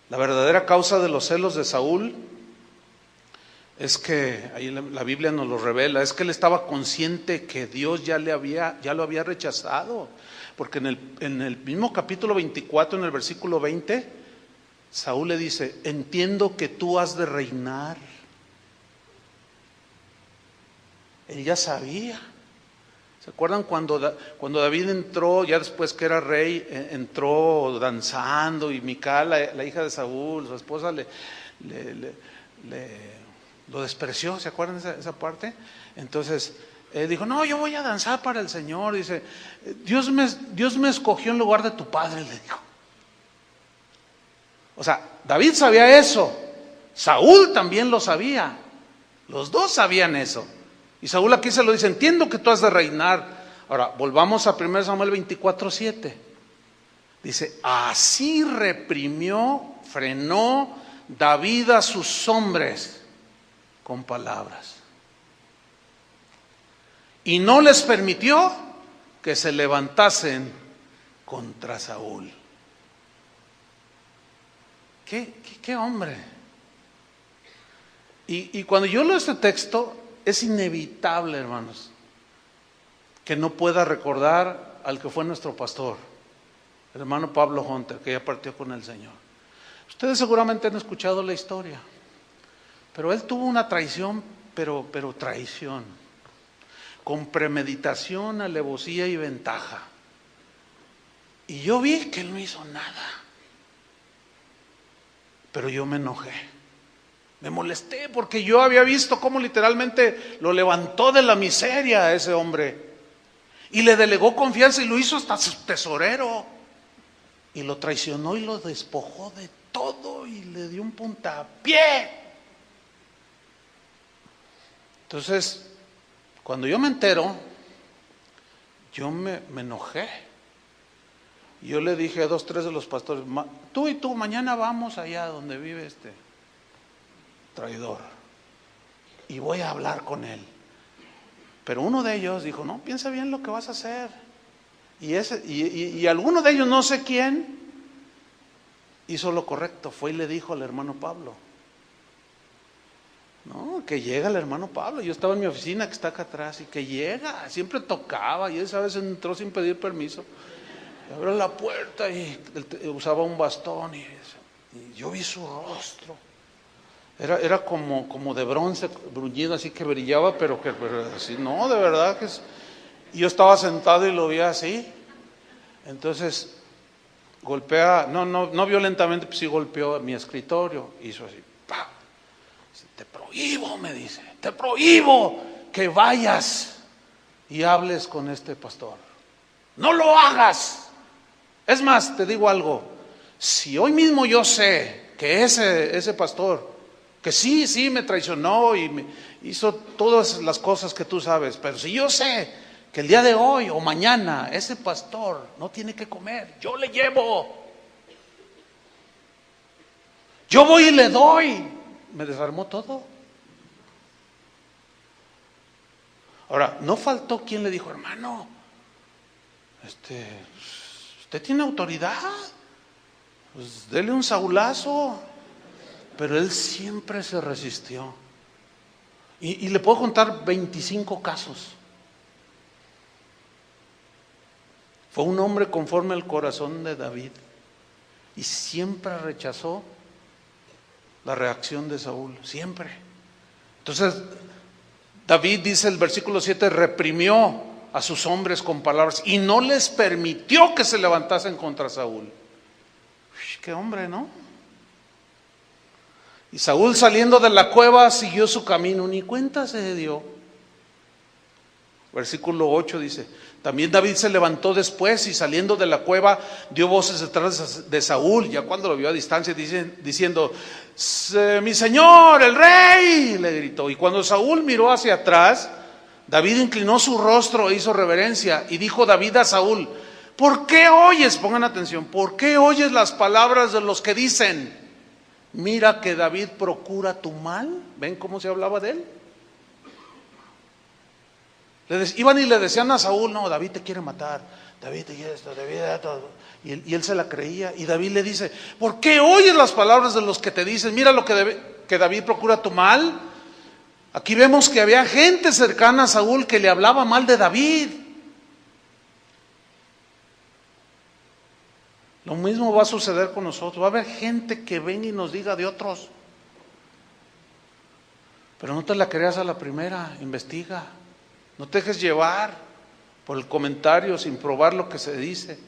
La verdadera causa de los celos de Saúl es que, ahí la Biblia nos lo revela, es que él estaba consciente que Dios ya lo había rechazado. Porque en el mismo capítulo 24, en el versículo 20, Saúl le dice: entiendo que tú has de reinar. Él ya sabía. ¿Se acuerdan cuando David entró, ya después que era rey, entró danzando, y Mical, la hija de Saúl, su esposa, lo despreció? ¿Se acuerdan esa parte? Entonces él dijo: no, yo voy a danzar para el Señor. Dice: Dios me escogió en lugar de tu padre, le dijo. O sea, David sabía eso, Saúl también lo sabía, los dos sabían eso. Y Saúl aquí se lo dice: entiendo que tú has de reinar. Ahora, volvamos a 1 Samuel 24:7. Dice: así frenó David a sus hombres con palabras, y no les permitió que se levantasen contra Saúl. ¿Qué hombre? Y cuando yo leo este texto, es inevitable, hermanos, que no pueda recordar al que fue nuestro pastor, el hermano Pablo Hunter, que ya partió con el Señor. Ustedes seguramente han escuchado la historia, pero él tuvo una traición, pero traición, con premeditación, alevosía y ventaja. Y yo vi que él no hizo nada, pero yo me enojé, me molesté, porque yo había visto cómo literalmente lo levantó de la miseria a ese hombre, y le delegó confianza y lo hizo hasta su tesorero, y lo traicionó y lo despojó de todo y le dio un puntapié. Entonces, cuando yo me entero, yo me enojé. Yo le dije a 2, 3 de los pastores: tú y tú, mañana vamos allá donde vive este traidor y voy a hablar con él. Pero uno de ellos dijo: no, piensa bien lo que vas a hacer. Y alguno de ellos, no sé quién, hizo lo correcto, fue y le dijo al hermano Pablo. No, que llega el hermano Pablo. Yo estaba en mi oficina que está acá atrás, y que llega, siempre tocaba, y esa vez entró sin pedir permiso. Abrió la puerta y usaba un bastón, y yo vi su rostro. Era como de bronce, bruñido, así que brillaba, pero así, no, de verdad que es. Y yo estaba sentado y lo vi así. Entonces golpea, no violentamente, pues sí golpeó mi escritorio, hizo así, ¡pam! Te prohíbo, me dice, te prohíbo que vayas y hables con este pastor. No lo hagas. Es más, te digo algo, si hoy mismo yo sé que ese pastor, que sí me traicionó y me hizo todas las cosas que tú sabes, pero si yo sé que el día de hoy o mañana ese pastor no tiene que comer, yo le llevo, yo voy y le doy. Me desarmó todo. Ahora, no faltó quien le dijo: hermano, usted tiene autoridad, pues dele un saulazo. Pero él siempre se resistió. Y le puedo contar 25 casos. Fue un hombre conforme al corazón de David, y siempre rechazó la reacción de Saúl, siempre. Entonces David, dice el versículo 7, reprimió a sus hombres con palabras y no les permitió que se levantasen contra Saúl. Uy, qué hombre, ¿no? Y Saúl, saliendo de la cueva, siguió su camino, ni cuenta se dio. Versículo 8 dice: también David se levantó después y saliendo de la cueva dio voces detrás de Saúl, ya cuando lo vio a distancia, diciendo: mi señor, el rey, le gritó. Y cuando Saúl miró hacia atrás, David inclinó su rostro e hizo reverencia. Y dijo David a Saúl: ¿por qué oyes? Pongan atención, ¿por qué oyes las palabras de los que dicen: mira que David procura tu mal? ¿Ven cómo se hablaba de él? Iban y le decían a Saúl: no, David te quiere matar, David te quiere esto, David esto. Y él se la creía. Y David le dice: ¿por qué oyes las palabras de los que te dicen: mira lo que David procura tu mal? Aquí vemos que había gente cercana a Saúl que le hablaba mal de David. Lo mismo va a suceder con nosotros. Va a haber gente que venga y nos diga de otros. Pero no te la creas a la primera, investiga. No te dejes llevar por el comentario sin probar lo que se dice.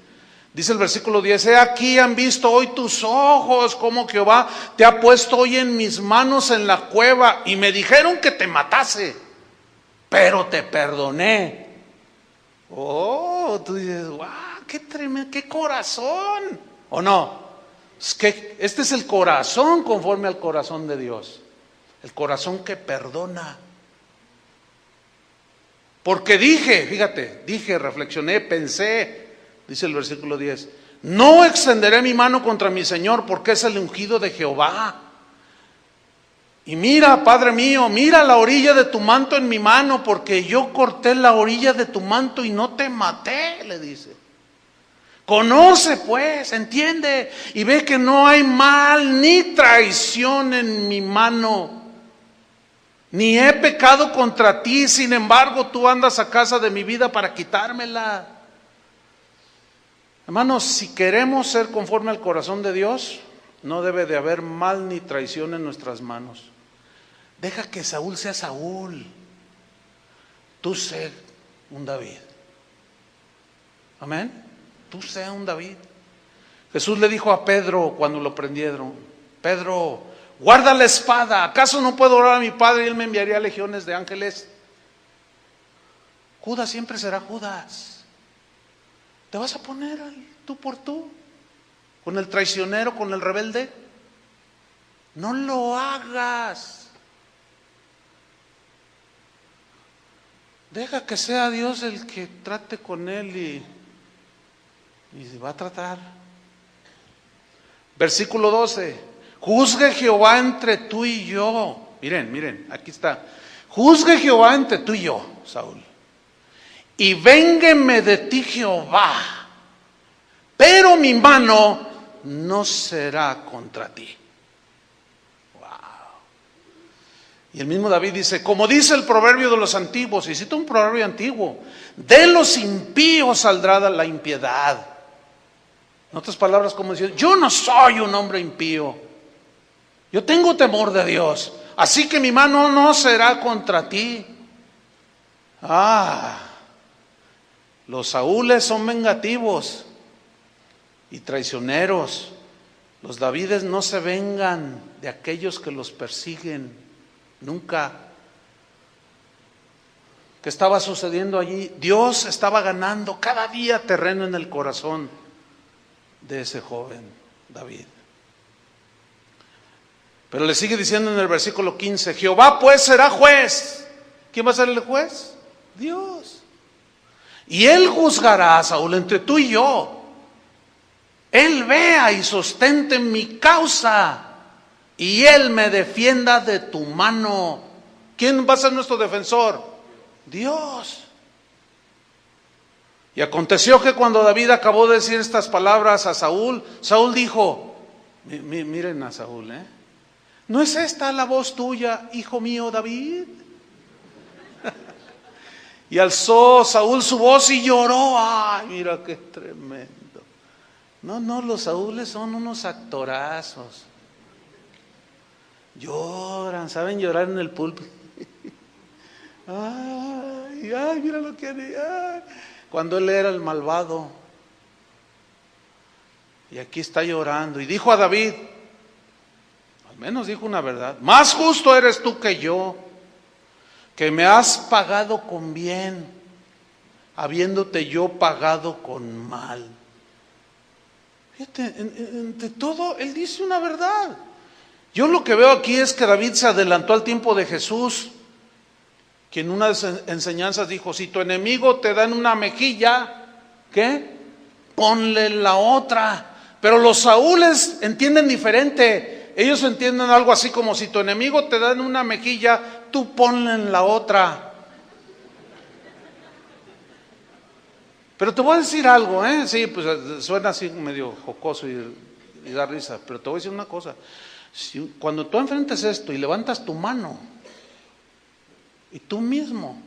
Dice el versículo 10: he aquí han visto hoy tus ojos cómo Jehová te ha puesto hoy en mis manos en la cueva, y me dijeron que te matase, pero te perdoné. Oh, tú dices: wow, qué tremendo, qué corazón. ¿O no? Es que este es el corazón conforme al corazón de Dios, el corazón que perdona. Porque dije, reflexioné, pensé, dice el versículo 10, no extenderé mi mano contra mi Señor, porque es el ungido de Jehová. Y mira, Padre mío, mira la orilla de tu manto en mi mano, porque yo corté la orilla de tu manto y no te maté, le dice. Conoce pues, entiende, y ve que no hay mal ni traición en mi mano. ni he pecado contra ti, sin embargo tú andas a casa de mi vida para quitármela. Hermanos, si queremos ser conforme al corazón de Dios, no debe de haber mal ni traición en nuestras manos. Deja que Saúl sea Saúl, tú sé un David. Amén. Tú sé un David. Jesús le dijo a Pedro cuando lo prendieron: Pedro, guarda la espada. ¿Acaso no puedo orar a mi Padre y Él me enviaría legiones de ángeles? Judas siempre será Judas. ¿Te vas a poner tú por tú con el traicionero, con el rebelde? No lo hagas. Deja que sea Dios el que trate con él y va a tratar. Versículo 12. Juzgue Jehová entre tú y yo. Miren, aquí está. Juzgue Jehová entre tú y yo, Saúl. Y véngueme de ti Jehová, pero mi mano no será contra ti. Y el mismo David dice, como dice el proverbio de los antiguos, y cita un proverbio antiguo: de los impíos saldrá la impiedad. En otras palabras, como decir, yo no soy un hombre impío, yo tengo temor de Dios, así que mi mano no será contra ti. Los Saúles son vengativos y traicioneros. Los Davides no se vengan de aquellos que los persiguen. Nunca. ¿Qué estaba sucediendo allí? Dios estaba ganando cada día terreno en el corazón de ese joven David. Pero le sigue diciendo en el versículo 15: Jehová pues será juez. ¿Quién va a ser el juez? Dios. Y Él juzgará a Saúl entre tú y yo. Él vea y sostente mi causa, y Él me defienda de tu mano. ¿Quién va a ser nuestro defensor? Dios. Y aconteció que cuando David acabó de decir estas palabras a Saúl, Saúl dijo, miren a Saúl, ¿no es esta la voz tuya, hijo mío David? Y alzó Saúl su voz y lloró. Ay, mira qué tremendo. No, los Saúles son unos actorazos. Lloran, saben llorar en el púlpito. Ay, mira lo que haría. Cuando él era el malvado. Y aquí está llorando. Y dijo a David, al menos dijo una verdad: más justo eres tú que yo, que me has pagado con bien, habiéndote yo pagado con mal. Fíjate, entre todo, él dice una verdad. Yo lo que veo aquí es que David se adelantó al tiempo de Jesús, que en unas enseñanzas dijo: si tu enemigo te da en una mejilla, ¿qué? Ponle la otra. Pero los Saúles entienden diferente. Ellos entienden algo así como: si tu enemigo te da en una mejilla, tú ponle en la otra. Pero te voy a decir algo, sí, pues suena así medio jocoso y da risa, pero te voy a decir una cosa. Cuando tú enfrentes esto y levantas tu mano y tú mismo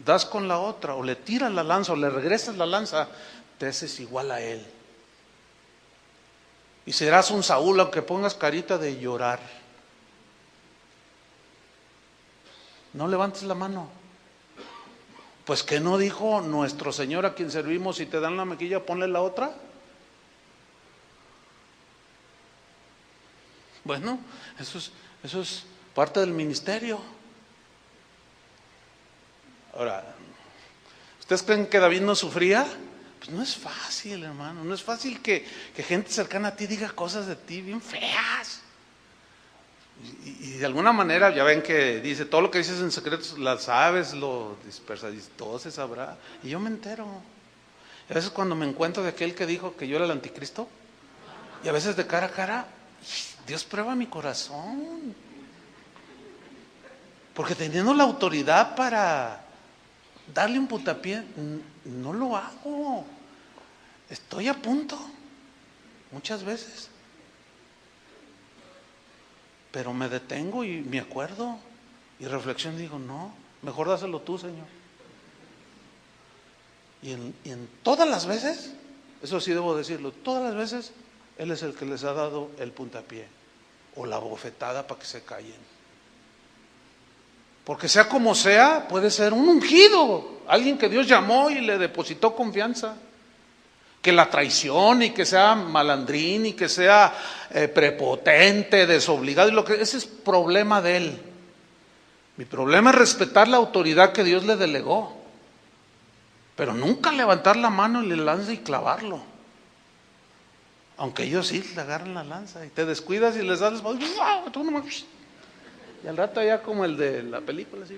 das con la otra, o le tiras la lanza o le regresas la lanza, te haces igual a él. Y serás un Saúl aunque pongas carita de llorar. No levantes la mano. Pues ¿qué no dijo nuestro Señor a quien servimos? Si te dan la mejilla, ponle la otra. Bueno, eso es parte del ministerio. Ahora, ¿ustedes creen que David no sufría? Pues no es fácil, hermano. No es fácil que gente cercana a ti diga cosas de ti bien feas. Y de alguna manera, ya ven que dice, todo lo que dices en secreto, las sabes, lo dispersas, y todo se sabrá. Y yo me entero. Y a veces cuando me encuentro de aquel que dijo que yo era el anticristo, y a veces de cara a cara, Dios prueba mi corazón. Porque teniendo la autoridad para darle un puntapié, no lo hago. Estoy a punto, muchas veces. Pero me detengo y me acuerdo y reflexiono y digo, no, mejor dáselo tú, Señor. Y en todas las veces, eso sí debo decirlo, todas las veces Él es el que les ha dado el puntapié o la bofetada para que se callen. Porque sea como sea, puede ser un ungido, alguien que Dios llamó y le depositó confianza. Que la traicione y que sea malandrín y que sea prepotente, desobligado, y ese es problema de él. Mi problema es respetar la autoridad que Dios le delegó, pero nunca levantar la mano y le lanza y clavarlo. Aunque ellos sí le agarran la lanza y te descuidas y les das y al rato ya como el de la película así.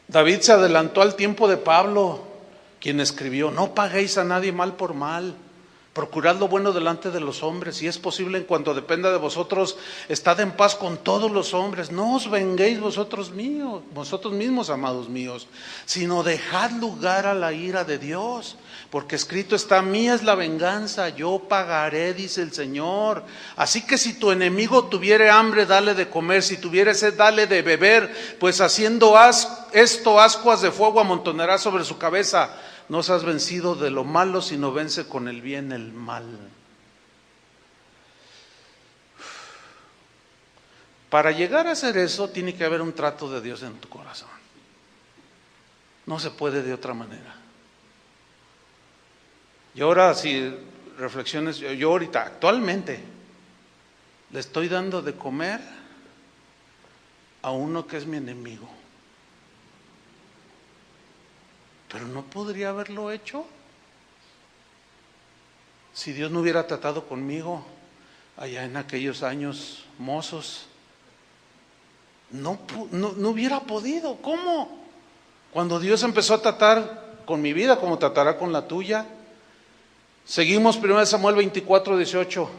David se adelantó al tiempo de Pablo, quien escribió: no paguéis a nadie mal por mal, procurad lo bueno delante de los hombres, si es posible en cuanto dependa de vosotros, estad en paz con todos los hombres, no os venguéis vosotros mismos, amados míos, sino dejad lugar a la ira de Dios, porque escrito está: mía es la venganza, yo pagaré, dice el Señor. Así que si tu enemigo tuviere hambre, dale de comer, si tuviere sed, dale de beber, pues haciendo esto, ascuas de fuego amontonará sobre su cabeza. No seas vencido de lo malo, sino vence con el bien el mal. Para llegar a hacer eso, tiene que haber un trato de Dios en tu corazón. No se puede de otra manera. Y ahora, si reflexiones, yo ahorita, actualmente, le estoy dando de comer a uno que es mi enemigo. Pero no podría haberlo hecho si Dios no hubiera tratado conmigo allá en aquellos años mozos. No hubiera podido. ¿Cómo? Cuando Dios empezó a tratar con mi vida, como tratará con la tuya. Seguimos 1 Samuel 24:18.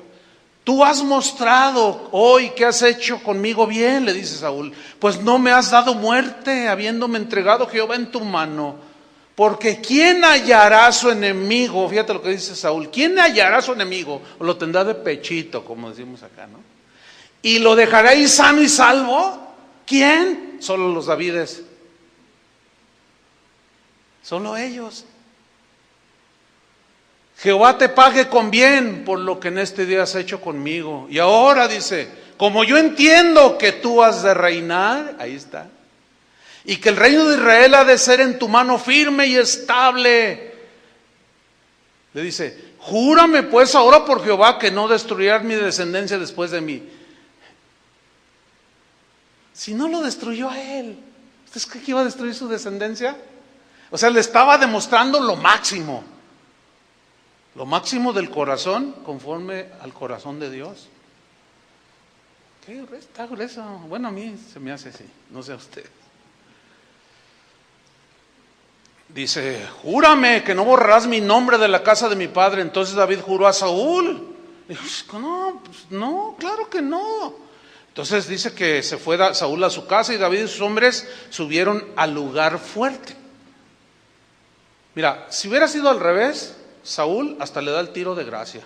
Tú has mostrado hoy que has hecho conmigo bien, le dice Saúl, pues no me has dado muerte, habiéndome entregado Jehová en tu mano. Porque ¿quién hallará a su enemigo? Fíjate lo que dice Saúl. ¿Quién hallará a su enemigo? O lo tendrá de pechito, como decimos acá, ¿no? ¿Y lo dejaréis sano y salvo? ¿Quién? Solo los Davides. Solo ellos. Jehová te pague con bien por lo que en este día has hecho conmigo. Y ahora dice, como yo entiendo que tú has de reinar, ahí está, y que el reino de Israel ha de ser en tu mano firme y estable. Le dice, júrame pues ahora por Jehová que no destruirás mi descendencia después de mí. Si no lo destruyó a él, ¿usted cree que iba a destruir su descendencia? O sea, le estaba demostrando lo máximo del corazón conforme al corazón de Dios. ¿Qué está grueso? Bueno, a mí se me hace así, no sé a usted. Dice, júrame que no borrarás mi nombre de la casa de mi padre. Entonces David juró a Saúl. Dijo, no, claro que no. Entonces dice que se fue Saúl a su casa y David y sus hombres subieron al lugar fuerte. Mira, si hubiera sido al revés, Saúl hasta le da el tiro de gracia.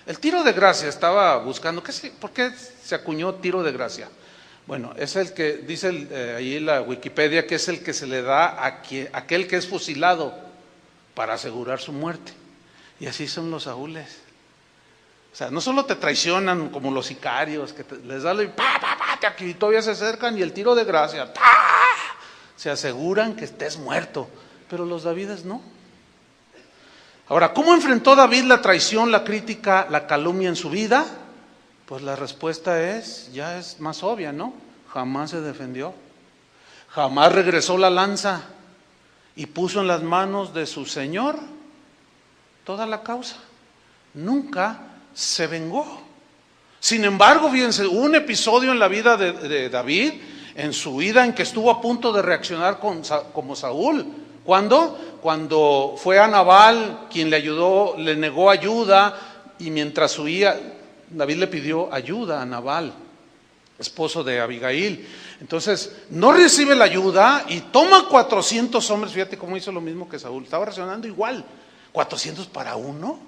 El tiro de gracia estaba buscando, ¿por qué se acuñó tiro de gracia? Bueno, es el que dice ahí en la Wikipedia que es el que se le da a aquel que es fusilado para asegurar su muerte. Y así son los Saúles. O sea, no solo te traicionan como los sicarios, que les dan y todavía se acercan y el tiro de gracia, se aseguran que estés muerto. Pero los Davides no. Ahora, ¿cómo enfrentó David la traición, la crítica, la calumnia en su vida? Pues la respuesta ya es más obvia, ¿no? Jamás se defendió. Jamás regresó la lanza y puso en las manos de su Señor toda la causa. Nunca se vengó. Sin embargo, fíjense, hubo un episodio en la vida de David, en su vida, en que estuvo a punto de reaccionar como Saúl. ¿Cuándo? Cuando fue a Nabal, quien le ayudó, le negó ayuda, y mientras huía, David le pidió ayuda a Nabal, esposo de Abigail. Entonces, no recibe la ayuda y toma 400 hombres. Fíjate cómo hizo lo mismo que Saúl, estaba reaccionando igual. 400 para uno.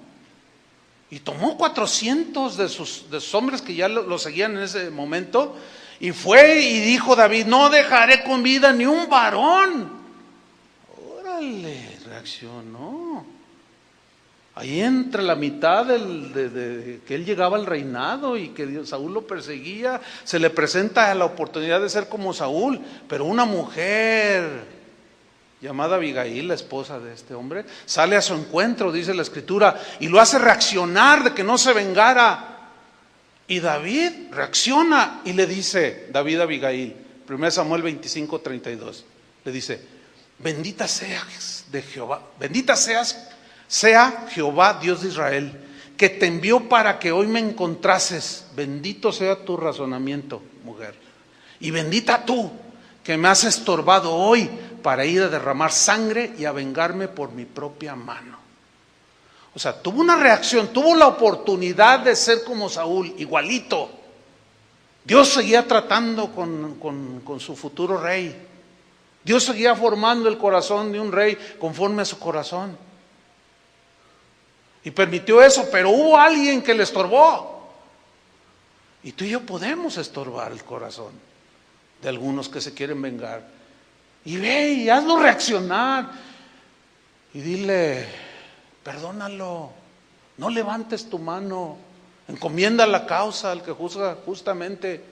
Y tomó 400 de sus hombres que ya lo seguían en ese momento, y fue y dijo David: no dejaré con vida ni un varón. Órale, reaccionó. Ahí entre la mitad de que él llegaba al reinado y que Saúl lo perseguía, se le presenta la oportunidad de ser como Saúl, pero una mujer llamada Abigail, la esposa de este hombre, sale a su encuentro, dice la Escritura, y lo hace reaccionar de que no se vengara. Y David reacciona y le dice, David a Abigail, 1 Samuel 25:32, le dice: bendita seas de Jehová, sea Jehová Dios de Israel, que te envió para que hoy me encontrases. Bendito sea tu razonamiento, mujer, y bendita tú, que me has estorbado hoy para ir a derramar sangre y a vengarme por mi propia mano. O sea, tuvo una reacción, tuvo la oportunidad de ser como Saúl, igualito. Dios seguía tratando con su futuro rey. Dios seguía formando el corazón de un rey conforme a su corazón. Y permitió eso, pero hubo alguien que le estorbó. Y tú y yo podemos estorbar el corazón de algunos que se quieren vengar. Y ve y hazlo reaccionar. Y dile: perdónalo, no levantes tu mano, encomienda la causa al que juzga justamente.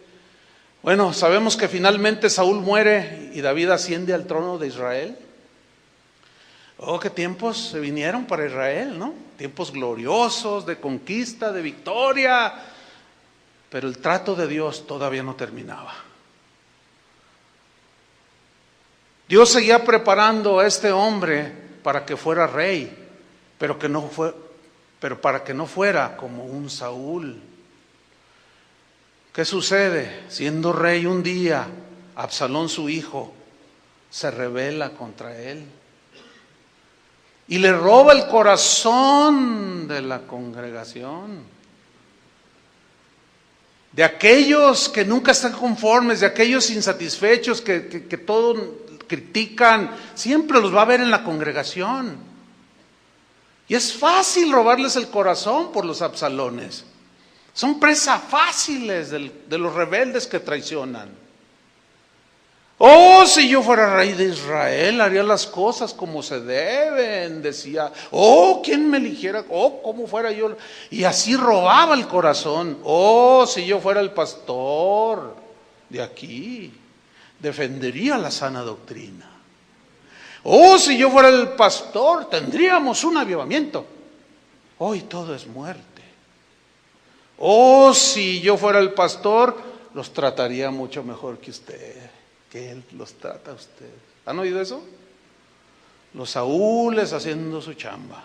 Bueno, sabemos que finalmente Saúl muere y David asciende al trono de Israel. Oh, qué tiempos se vinieron para Israel, ¿no? Tiempos gloriosos, de conquista, de victoria. Pero el trato de Dios todavía no terminaba. Dios seguía preparando a este hombre para que fuera rey, pero para que no fuera como un Saúl. ¿Qué sucede? Siendo rey un día, Absalón, su hijo, se rebela contra él y le roba el corazón de la congregación, de aquellos que nunca están conformes, de aquellos insatisfechos que todo critican. Siempre los va a ver en la congregación. Y es fácil robarles el corazón por los Absalones. Son presa fáciles de los rebeldes que traicionan. Oh, si yo fuera rey de Israel, haría las cosas como se deben, decía. Oh, ¿quién me eligiera? Oh, ¿cómo fuera yo? Y así robaba el corazón. Oh, si yo fuera el pastor de aquí, defendería la sana doctrina. Oh, si yo fuera el pastor, tendríamos un avivamiento. Hoy todo es muerte. Oh, si yo fuera el pastor, los trataría mucho mejor que usted, que él los trata a usted. ¿Han oído eso? Los Saúles haciendo su chamba.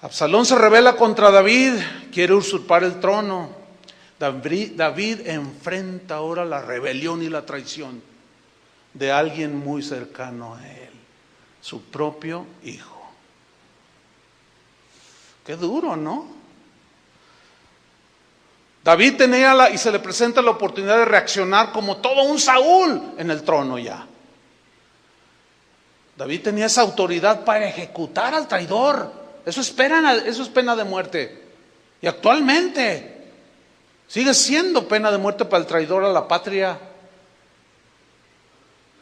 Absalón se rebela contra David, quiere usurpar el trono. David enfrenta ahora la rebelión y la traición de alguien muy cercano a él, su propio hijo. Qué duro, ¿no? David tenía y se le presenta la oportunidad de reaccionar como todo un Saúl en el trono ya. David tenía esa autoridad para ejecutar al traidor. Eso es pena de muerte. Y actualmente sigue siendo pena de muerte para el traidor a la patria.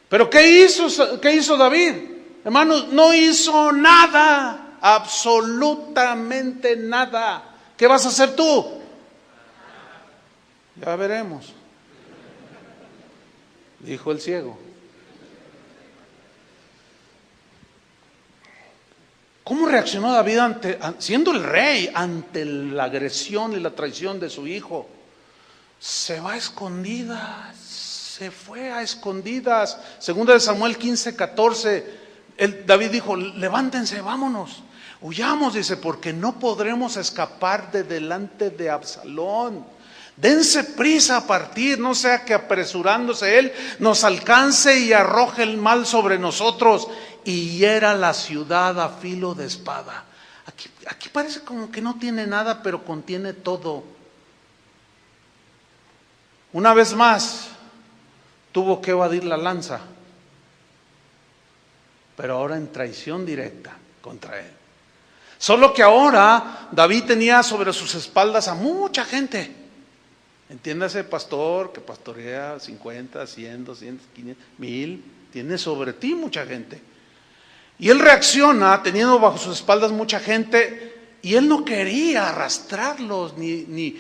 Pero ¿qué hizo David? Hermanos, no hizo nada, absolutamente nada. ¿Qué vas a hacer tú? Ya veremos, dijo el ciego. ¿Cómo reaccionó David siendo el rey, ante la agresión y la traición de su hijo? Se va a escondidas, se fue a escondidas. Segunda de Samuel 15:14, David dijo: levántense, vámonos, huyamos, dice, porque no podremos escapar de delante de Absalón. Dense prisa a partir, no sea que apresurándose él nos alcance y arroje el mal sobre nosotros y hiera la ciudad a filo de espada. Aquí parece como que no tiene nada, pero contiene todo. Una vez más tuvo que evadir la lanza, pero ahora en traición directa contra él. Solo que ahora David tenía sobre sus espaldas a mucha gente. Entiéndase, pastor, que pastorea 50, 100, 200, 500, 1000. Tiene sobre ti mucha gente. Y él reacciona teniendo bajo sus espaldas mucha gente, y él no quería arrastrarlos, ni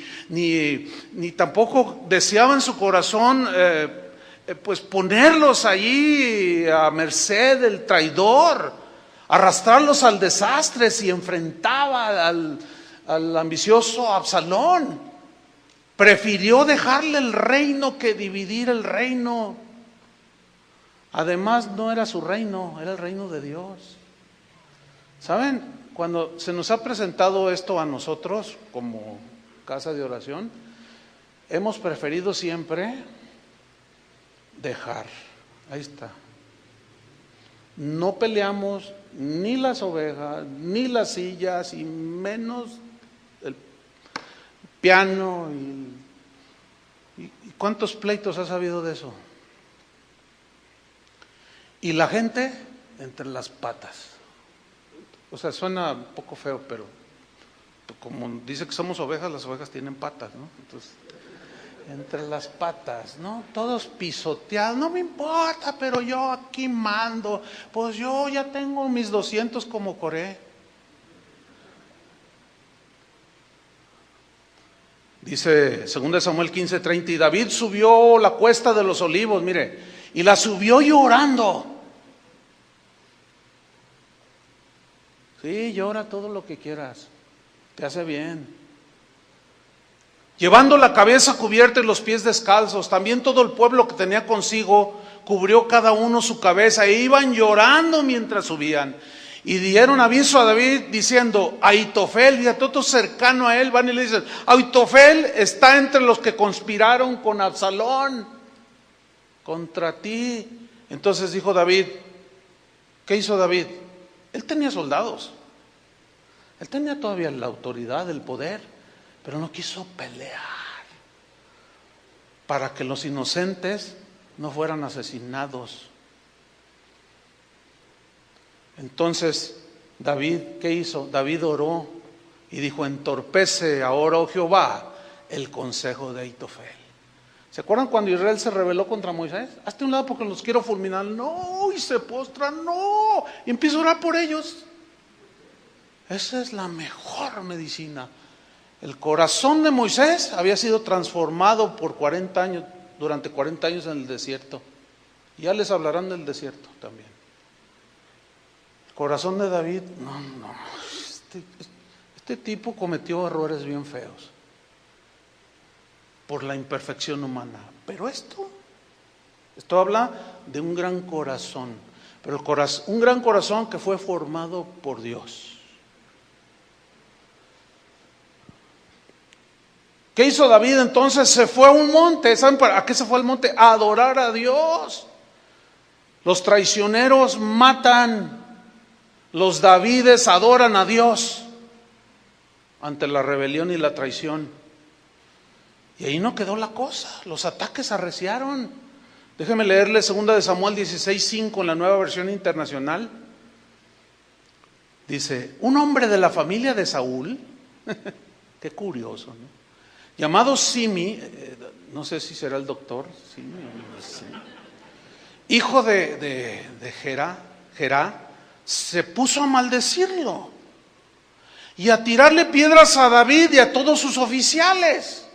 tampoco deseaba en su corazón pues ponerlos allí a merced del traidor, arrastrarlos al desastre si enfrentaba al ambicioso Absalón. Prefirió dejarle el reino que dividir el reino. Además, no era su reino, era el reino de Dios. ¿Saben? Cuando se nos ha presentado esto a nosotros como casa de oración, hemos preferido siempre dejar. Ahí está. No peleamos ni las ovejas, ni las sillas, y menos el piano. ¿Y cuántos pleitos has habido de eso? Y la gente entre las patas. O sea, suena un poco feo, pero como dice que somos ovejas, las ovejas tienen patas, ¿no? Entonces, entre las patas, ¿no? Todos pisoteados, no me importa, pero yo aquí mando. Pues yo ya tengo mis 200 como Coré. Dice 2 Samuel 15:30, y David subió la cuesta de los olivos, mire, y la subió llorando. Sí, llora todo lo que quieras, te hace bien. Llevando la cabeza cubierta y los pies descalzos, también todo el pueblo que tenía consigo cubrió cada uno su cabeza e iban llorando mientras subían. Y dieron aviso a David diciendo, Ahitofel, y a todos cercano a él van y le dicen, Ahitofel está entre los que conspiraron con Absalón contra ti. Entonces dijo David, ¿qué hizo David? Él tenía soldados, él tenía todavía la autoridad, el poder, pero no quiso pelear para que los inocentes no fueran asesinados. Entonces David, ¿qué hizo? David oró y dijo, entorpece ahora, oh Jehová, el consejo de Ahitofel. ¿Se acuerdan cuando Israel se rebeló contra Moisés? Hazte a un lado porque los quiero fulminar. No, y se postran, no. Y empieza a orar por ellos. Esa es la mejor medicina. El corazón de Moisés había sido transformado por 40 años, durante 40 años en el desierto. Ya les hablarán del desierto también. El corazón de David, no. Este tipo cometió errores bien feos por la imperfección humana. Pero esto habla de un gran corazón, pero un gran corazón que fue formado por Dios. ¿Qué hizo David entonces? Se fue a un monte. ¿Saben a qué se fue al monte? A adorar a Dios. Los traicioneros matan, los Davides adoran a Dios ante la rebelión y la traición. Y ahí no quedó la cosa, los ataques arreciaron. Déjenme leerle 2 Samuel 16:5 en la Nueva Versión Internacional. Dice, un hombre de la familia de Saúl, qué curioso, ¿no? Llamado Simi, no sé si será el doctor, Simi, hijo de Gerá, se puso a maldecirlo y a tirarle piedras a David y a todos sus oficiales.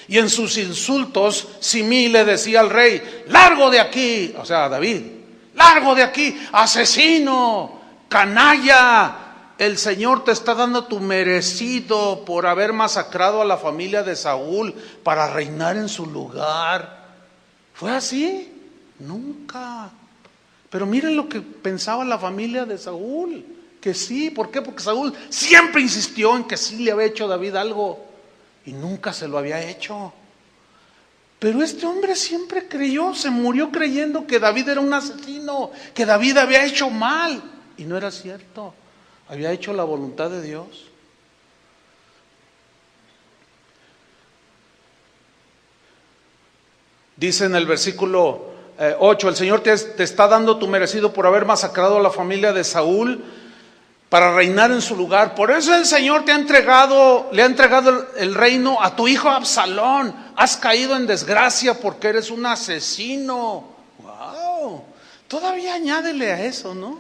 Y en sus insultos, Simí le decía al rey, largo de aquí, o sea, a David, largo de aquí, asesino, canalla, el Señor te está dando tu merecido por haber masacrado a la familia de Saúl para reinar en su lugar. ¿Fue así? Nunca. Pero miren lo que pensaba la familia de Saúl, que sí. ¿Por qué? Porque Saúl siempre insistió en que sí le había hecho a David algo y nunca se lo había hecho. Pero este hombre siempre creyó, se murió creyendo que David era un asesino, que David había hecho mal. Y no era cierto, había hecho la voluntad de Dios. Dice en el versículo 8, el Señor te está dando tu merecido por haber masacrado a la familia de Saúl para reinar en su lugar. Por eso el Señor le ha entregado el reino a tu hijo Absalón. Has caído en desgracia porque eres un asesino. ¡Wow! Todavía añádele a eso, ¿no?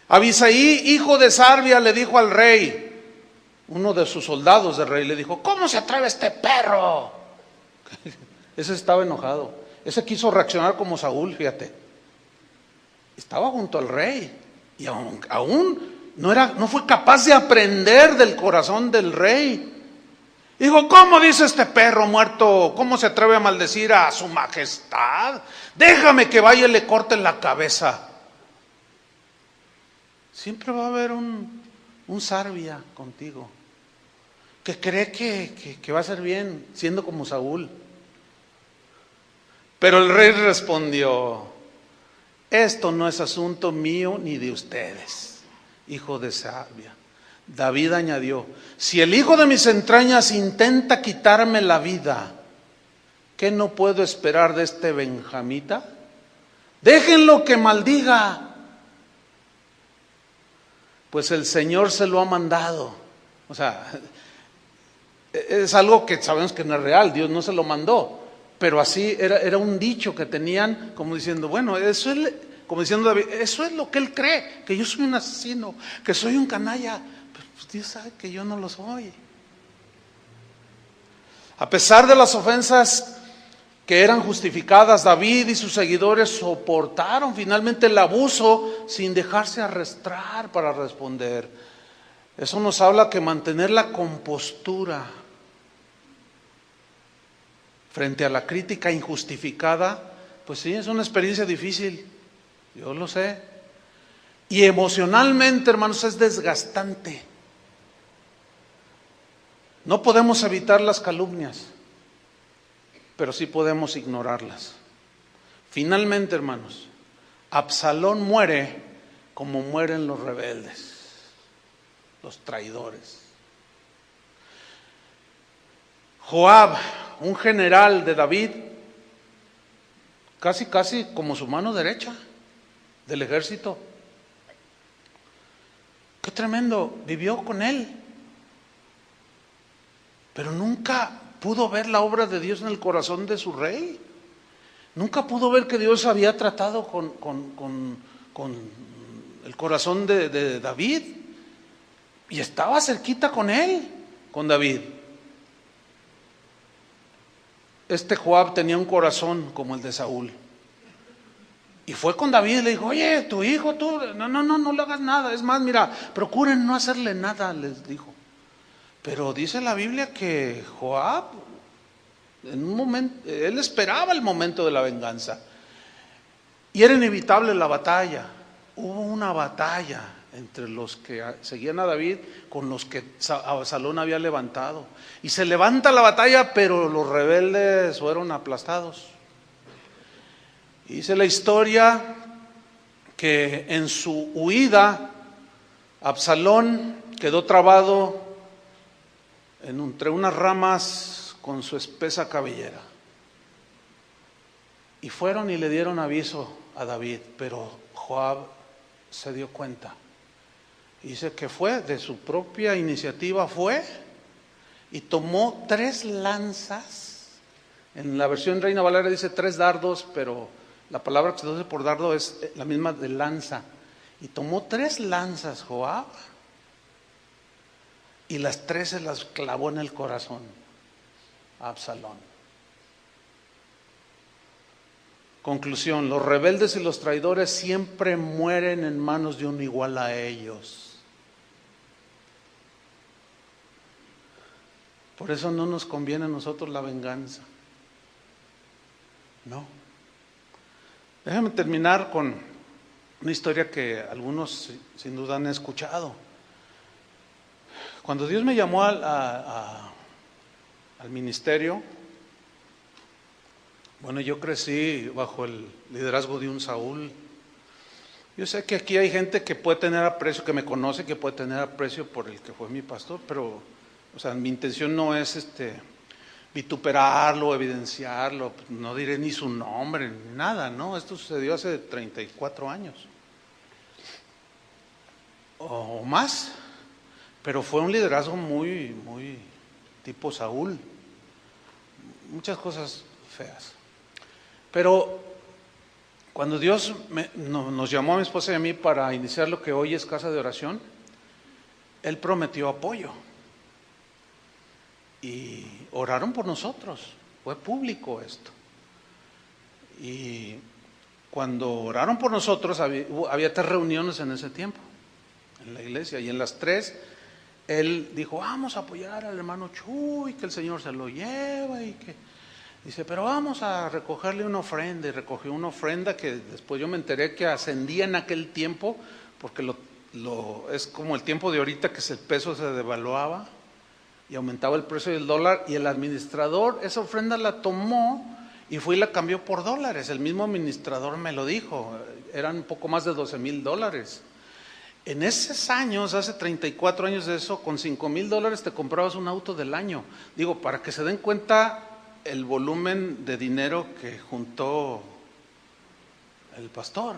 Abisaí, hijo de Sarbia, le dijo al rey, uno de sus soldados del rey, le dijo, ¿cómo se atreve este perro? Ese estaba enojado. Ese quiso reaccionar como Saúl, fíjate. Estaba junto al rey. Y aún no fue capaz de aprender del corazón del rey. Dijo, ¿cómo dice este perro muerto? ¿Cómo se atreve a maldecir a su majestad? Déjame que vaya y le corte la cabeza. Siempre va a haber un Sarbia contigo que cree que va a ser bien siendo como Saúl. Pero el rey respondió, esto no es asunto mío ni de ustedes, hijo de Sarbia. David añadió, si el hijo de mis entrañas intenta quitarme la vida, ¿qué no puedo esperar de este benjamita? Déjenlo que maldiga, pues el Señor se lo ha mandado. O sea, es algo que sabemos que no es real, Dios no se lo mandó. Pero así era un dicho que tenían, como diciendo, bueno, eso es, como diciendo David, eso es lo que él cree, que yo soy un asesino, que soy un canalla. Pero pues Dios sabe que yo no lo soy. A pesar de las ofensas que eran justificadas, David y sus seguidores soportaron finalmente el abuso sin dejarse arrastrar para responder. Eso nos habla que mantener la compostura frente a la crítica injustificada, pues sí, es una experiencia difícil, yo lo sé. Y emocionalmente, hermanos, es desgastante. No podemos evitar las calumnias, pero sí podemos ignorarlas. Finalmente, hermanos, Absalón muere como mueren los rebeldes, los traidores. Joab, un general de David, casi como su mano derecha del ejército. Qué tremendo, vivió con él, pero nunca pudo ver la obra de Dios en el corazón de su rey. Nunca pudo ver que Dios había tratado con el corazón de David, y estaba cerquita con él, con David. Este Joab tenía un corazón como el de Saúl. Y fue con David y le dijo, oye, tu hijo, tú, no le hagas nada. Es más, mira, procuren no hacerle nada, les dijo. Pero dice la Biblia que Joab, en un momento, él esperaba el momento de la venganza. Y era inevitable la batalla. Hubo una batalla entre los que seguían a David con los que Absalón había levantado. Y se levanta la batalla, pero los rebeldes fueron aplastados. Y dice la historia que en su huida, Absalón quedó trabado entre unas ramas con su espesa cabellera. Y fueron y le dieron aviso a David, pero Joab se dio cuenta. Dice que fue de su propia iniciativa, fue y tomó 3 lanzas. En la versión Reina Valera dice 3 dardos, pero la palabra que se traduce por dardo es la misma de lanza. Y tomó 3 lanzas Joab y las 3 se las clavó en el corazón a Absalón. Conclusión: los rebeldes y los traidores siempre mueren en manos de un igual a ellos. Por eso no nos conviene a nosotros la venganza. No. Déjame terminar con una historia que algunos sin duda han escuchado. Cuando Dios me llamó al ministerio, bueno, yo crecí bajo el liderazgo de un Saúl. Yo sé que aquí hay gente que puede tener aprecio, que me conoce, que puede tener aprecio por el que fue mi pastor, pero, o sea, mi intención no es vituperarlo, evidenciarlo. No diré ni su nombre, ni nada, ¿no? Esto sucedió hace 34 años o más, pero fue un liderazgo muy tipo Saúl, muchas cosas feas. Pero cuando Dios nos llamó a mi esposa y a mí para iniciar lo que hoy es Casa de Oración, Él prometió apoyo y oraron por nosotros, fue público esto. Y cuando oraron por nosotros, había 3 reuniones en ese tiempo en la iglesia, y en las 3 Él dijo: vamos a apoyar al hermano Chuy, que el Señor se lo lleva, y que dice, pero vamos a recogerle una ofrenda. Y recogió una ofrenda que después yo me enteré que ascendía en aquel tiempo, porque es como el tiempo de ahorita, que el peso se devaluaba y aumentaba el precio del dólar, y el administrador esa ofrenda la tomó y fue y la cambió por dólares. El mismo administrador me lo dijo, eran un poco más de $12,000. En esos años, hace 34 años de eso, con $5,000 te comprabas un auto del año. Digo, para que se den cuenta el volumen de dinero que juntó el pastor.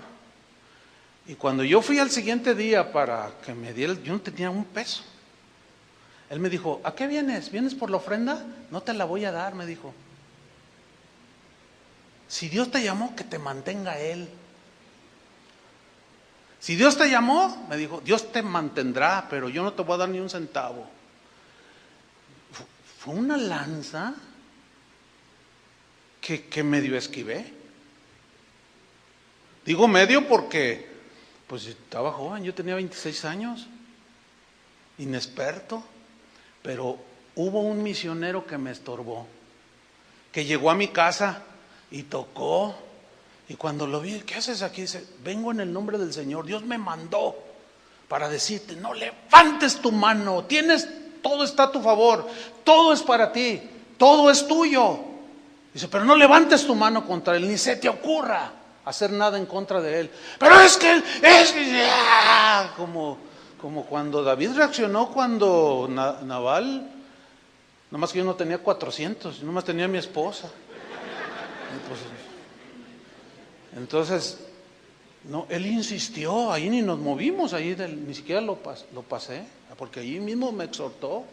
Y cuando yo fui al siguiente día para que me diera, yo no tenía un peso. Él me dijo: ¿a qué vienes? ¿Vienes por la ofrenda? No te la voy a dar, me dijo. Si Dios te llamó, que te mantenga Él. Si Dios te llamó, me dijo, Dios te mantendrá, pero yo no te voy a dar ni un centavo. Fue una lanza que medio esquivé. Digo medio porque pues estaba joven, yo tenía 26 años, inexperto, pero hubo un misionero que me estorbó, que llegó a mi casa y tocó. Y cuando lo vi, ¿qué haces aquí? Dice: vengo en el nombre del Señor. Dios me mandó para decirte, no levantes tu mano, todo está a tu favor, todo es para ti, todo es tuyo. Dice: pero no levantes tu mano contra él, ni se te ocurra hacer nada en contra de él. Pero es que como cuando David reaccionó cuando Nabal, nomás que yo no tenía 400, nomás tenía mi esposa. Entonces, no, él insistió, ahí ni nos movimos, ahí ni siquiera lo pasé, porque ahí mismo me exhortó.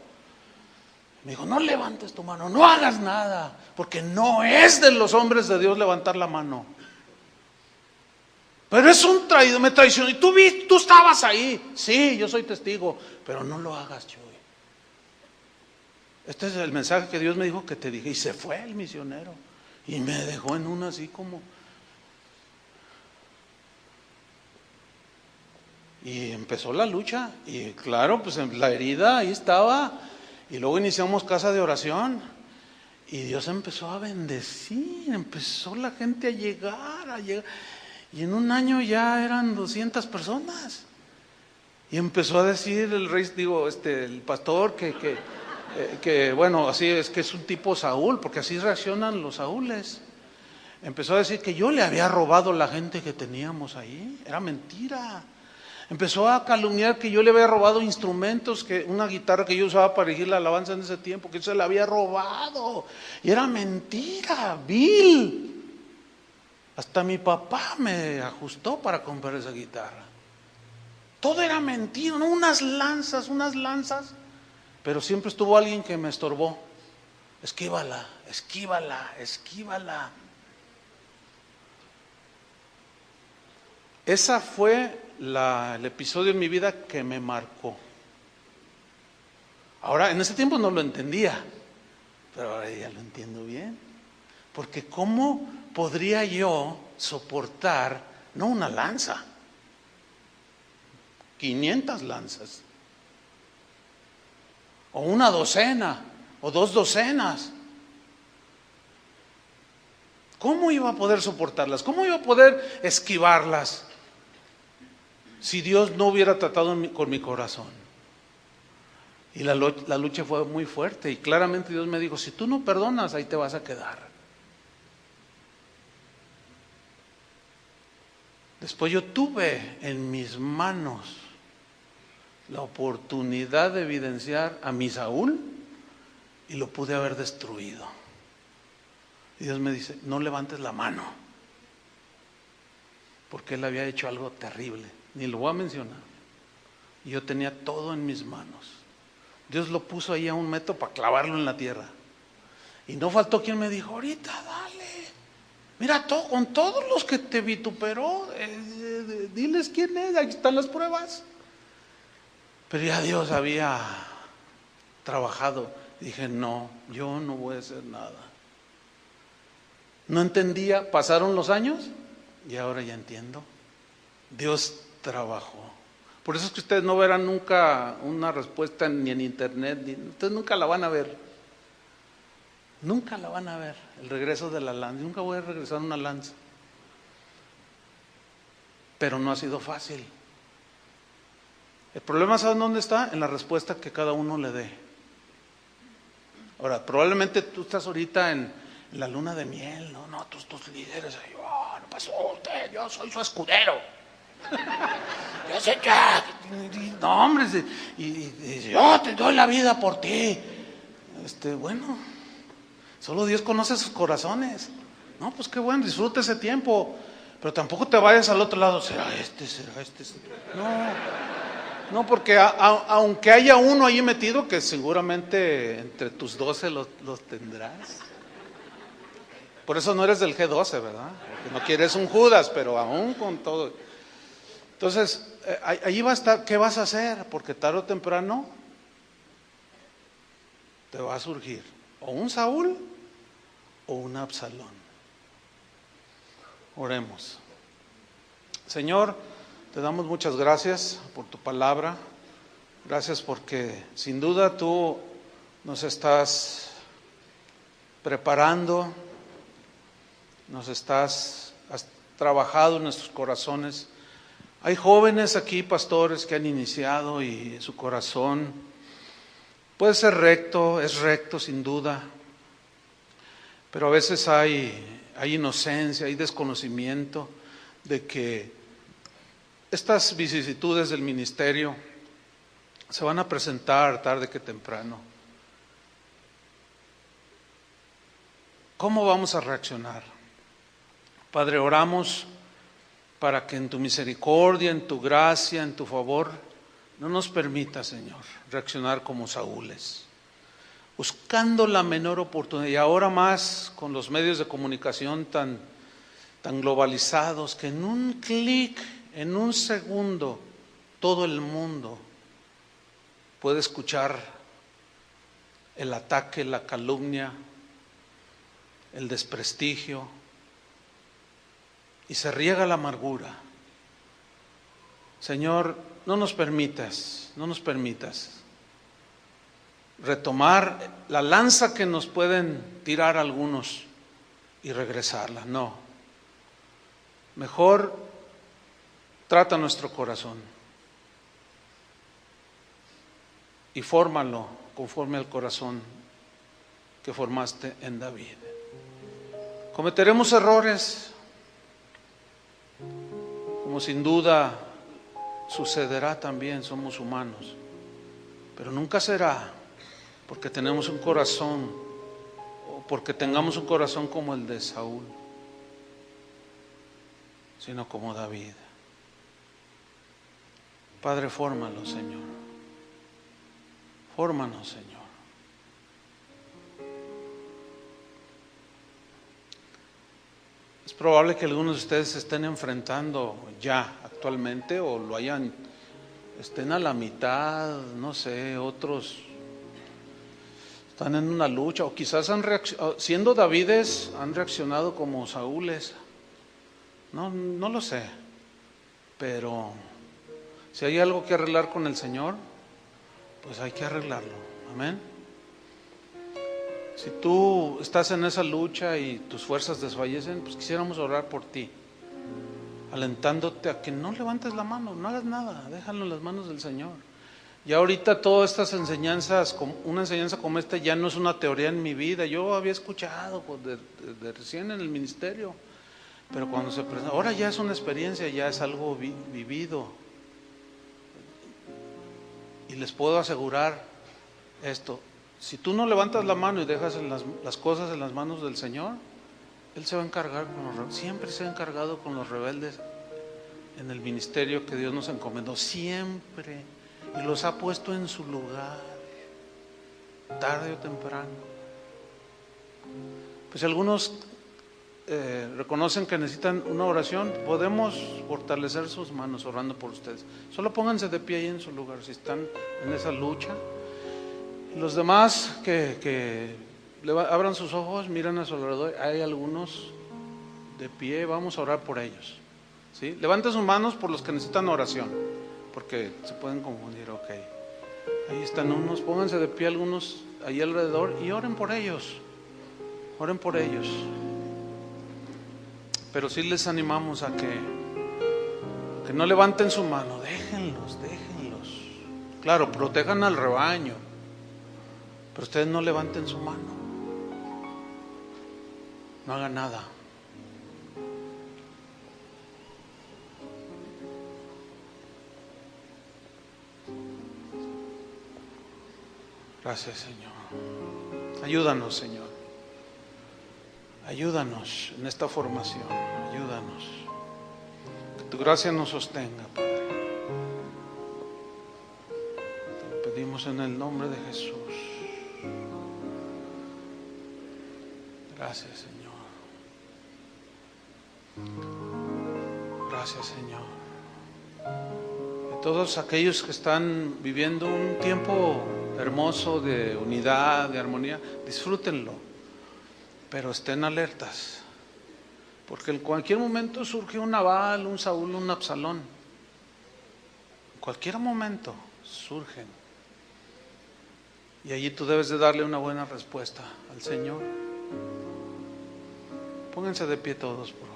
Me dijo: no levantes tu mano, no hagas nada, porque no es de los hombres de Dios levantar la mano. Pero es un traidor, me traicionó. Y tú estabas ahí. Sí, yo soy testigo, pero no lo hagas, Chuy. Este es el mensaje que Dios me dijo que te dije. Y se fue el misionero y me dejó en una así como... Y empezó la lucha, y claro, pues la herida ahí estaba, y luego iniciamos Casa de Oración, y Dios empezó a bendecir, empezó la gente a llegar, y en un año ya eran 200 personas, y empezó a decir el pastor que bueno, así es, que es un tipo Saúl, porque así reaccionan los Saúles. Empezó a decir que yo le había robado la gente que teníamos ahí, era mentira. Empezó a calumniar que yo le había robado instrumentos, una guitarra que yo usaba para dirigir la alabanza en ese tiempo, que yo se la había robado. Y era mentira, vil. Hasta mi papá me ajustó para comprar esa guitarra. Todo era mentira, ¿no? Unas lanzas. Pero siempre estuvo alguien que me estorbó. Esquívala. Esa fue el episodio en mi vida que me marcó. Ahora, en ese tiempo no lo entendía, pero ahora ya lo entiendo bien. Porque ¿cómo podría yo soportar, no una lanza, 500 lanzas? O una docena, o 2 docenas. ¿Cómo iba a poder soportarlas? ¿Cómo iba a poder esquivarlas? Si Dios no hubiera tratado con mi corazón. Y la lucha fue muy fuerte, y claramente Dios me dijo: si tú no perdonas, ahí te vas a quedar. Después yo tuve en mis manos la oportunidad de evidenciar a mi Saúl y lo pude haber destruido. Y Dios me dice, no levantes la mano, porque él había hecho algo terrible, ni lo voy a mencionar. Y yo tenía todo en mis manos. Dios lo puso ahí a 1 metro para clavarlo en la tierra. Y no faltó quien me dijo, ahorita dale, mira, con todos los que te vituperó, diles quién es, aquí están las pruebas. Pero ya Dios había trabajado. Dije, no, yo no voy a hacer nada. No entendía, pasaron los años y ahora ya entiendo. Dios trabajó. Por eso es que ustedes no verán nunca una respuesta ni en internet, ustedes nunca la van a ver. Nunca la van a ver, el regreso de la lanza. Nunca voy a regresar una lanza. Pero no ha sido fácil. El problema, ¿saben dónde está? En la respuesta que cada uno le dé. Ahora, probablemente tú estás ahorita en la luna de miel, no, tus líderes, no pasó usted, yo soy su escudero. Yo sé que, no hombre, y yo te doy la vida por ti. Bueno, solo Dios conoce sus corazones. No, pues qué bueno, disfruta ese tiempo, pero tampoco te vayas al otro lado, será este. No, porque aunque haya uno ahí metido, que seguramente entre tus 12 los tendrás. Por eso no eres del G12, ¿verdad? Porque no quieres un Judas, pero aún con todo. Entonces, ahí va a estar, ¿qué vas a hacer? Porque tarde o temprano te va a surgir o un Saúl o un Absalón. Oremos. Señor, te damos muchas gracias por tu palabra. Gracias porque sin duda tú nos estás preparando, has trabajado en nuestros corazones. Hay jóvenes aquí, pastores, que han iniciado y su corazón puede ser recto, es recto sin duda, pero a veces hay inocencia, hay desconocimiento de que estas vicisitudes del ministerio se van a presentar tarde que temprano. ¿Cómo vamos a reaccionar? Padre, oramos para que en tu misericordia, en tu gracia, en tu favor, no nos permita, Señor, reaccionar como Saúles, buscando la menor oportunidad, y ahora más con los medios de comunicación tan globalizados, que en un clic, en un segundo, todo el mundo puede escuchar el ataque, la calumnia, el desprestigio, y se riega la amargura. Señor, no nos permitas retomar la lanza que nos pueden tirar algunos y regresarla. No. Mejor trata nuestro corazón y fórmalo conforme al corazón que formaste en David. Cometeremos errores, como sin duda sucederá también, somos humanos, pero nunca será porque tenemos un corazón o porque tengamos un corazón como el de Saúl, sino como David. Padre, fórmanos, Señor. Fórmanos, Señor. Es probable que algunos de ustedes se estén enfrentando ya actualmente o estén a la mitad, no sé, otros están en una lucha o quizás siendo Davides han reaccionado como Saúles. No lo sé, pero si hay algo que arreglar con el Señor, pues hay que arreglarlo. Amén. Si tú estás en esa lucha y tus fuerzas desfallecen, pues quisiéramos orar por ti, alentándote a que no levantes la mano, no hagas nada, déjalo en las manos del Señor. Y ahorita todas estas enseñanzas, una enseñanza como esta ya no es una teoría en mi vida. Yo había escuchado de recién en el ministerio, pero cuando se presenta, ahora ya es una experiencia, ya es algo vivido. Y les puedo asegurar esto: Si tú no levantas la mano y dejas las cosas en las manos del Señor, Él se va a encargar siempre se ha encargado con los rebeldes en el ministerio que Dios nos encomendó, siempre, y los ha puesto en su lugar, tarde o temprano. Pues si algunos reconocen que necesitan una oración, podemos fortalecer sus manos orando por ustedes. Solo pónganse de pie ahí en su lugar si están en esa lucha. Los demás que abran sus ojos, miran a su alrededor. Hay algunos de pie, vamos a orar por ellos, ¿sí? Levanten sus manos por los que necesitan oración, porque se pueden confundir. Ok, ahí están unos, pónganse de pie algunos ahí alrededor y oren por ellos. Oren por ellos. Pero sí les animamos a que no levanten su mano, déjenlos. Claro, protejan al rebaño, pero ustedes no levanten su mano, no hagan nada. Gracias, Señor. Ayúdanos, Señor. Ayúdanos en esta formación. Ayúdanos. Que tu gracia nos sostenga, Padre. Te lo pedimos en el nombre de Jesús. Gracias, Señor. Gracias, Señor. Y todos aquellos que están viviendo un tiempo hermoso de unidad, de armonía, disfrútenlo, pero estén alertas, porque en cualquier momento surge un Nabal, un Saúl, un Absalón. En cualquier momento surgen, y allí tú debes de darle una buena respuesta al Señor. Pónganse de pie todos, por favor.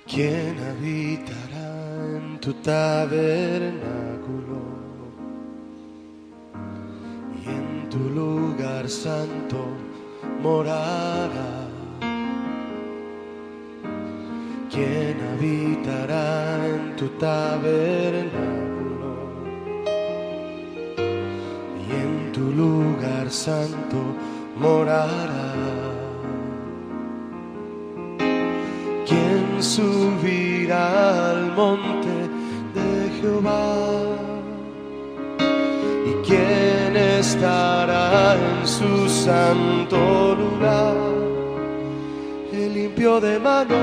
¿Quién habitará en tu tabernáculo y en tu lugar santo morará? ¿Quién habitará en tu tabernáculo y en tu lugar santo morará? ¿Quién subirá al monte de Jehová? ¿Y quién estará en su santo lugar? El limpio de manos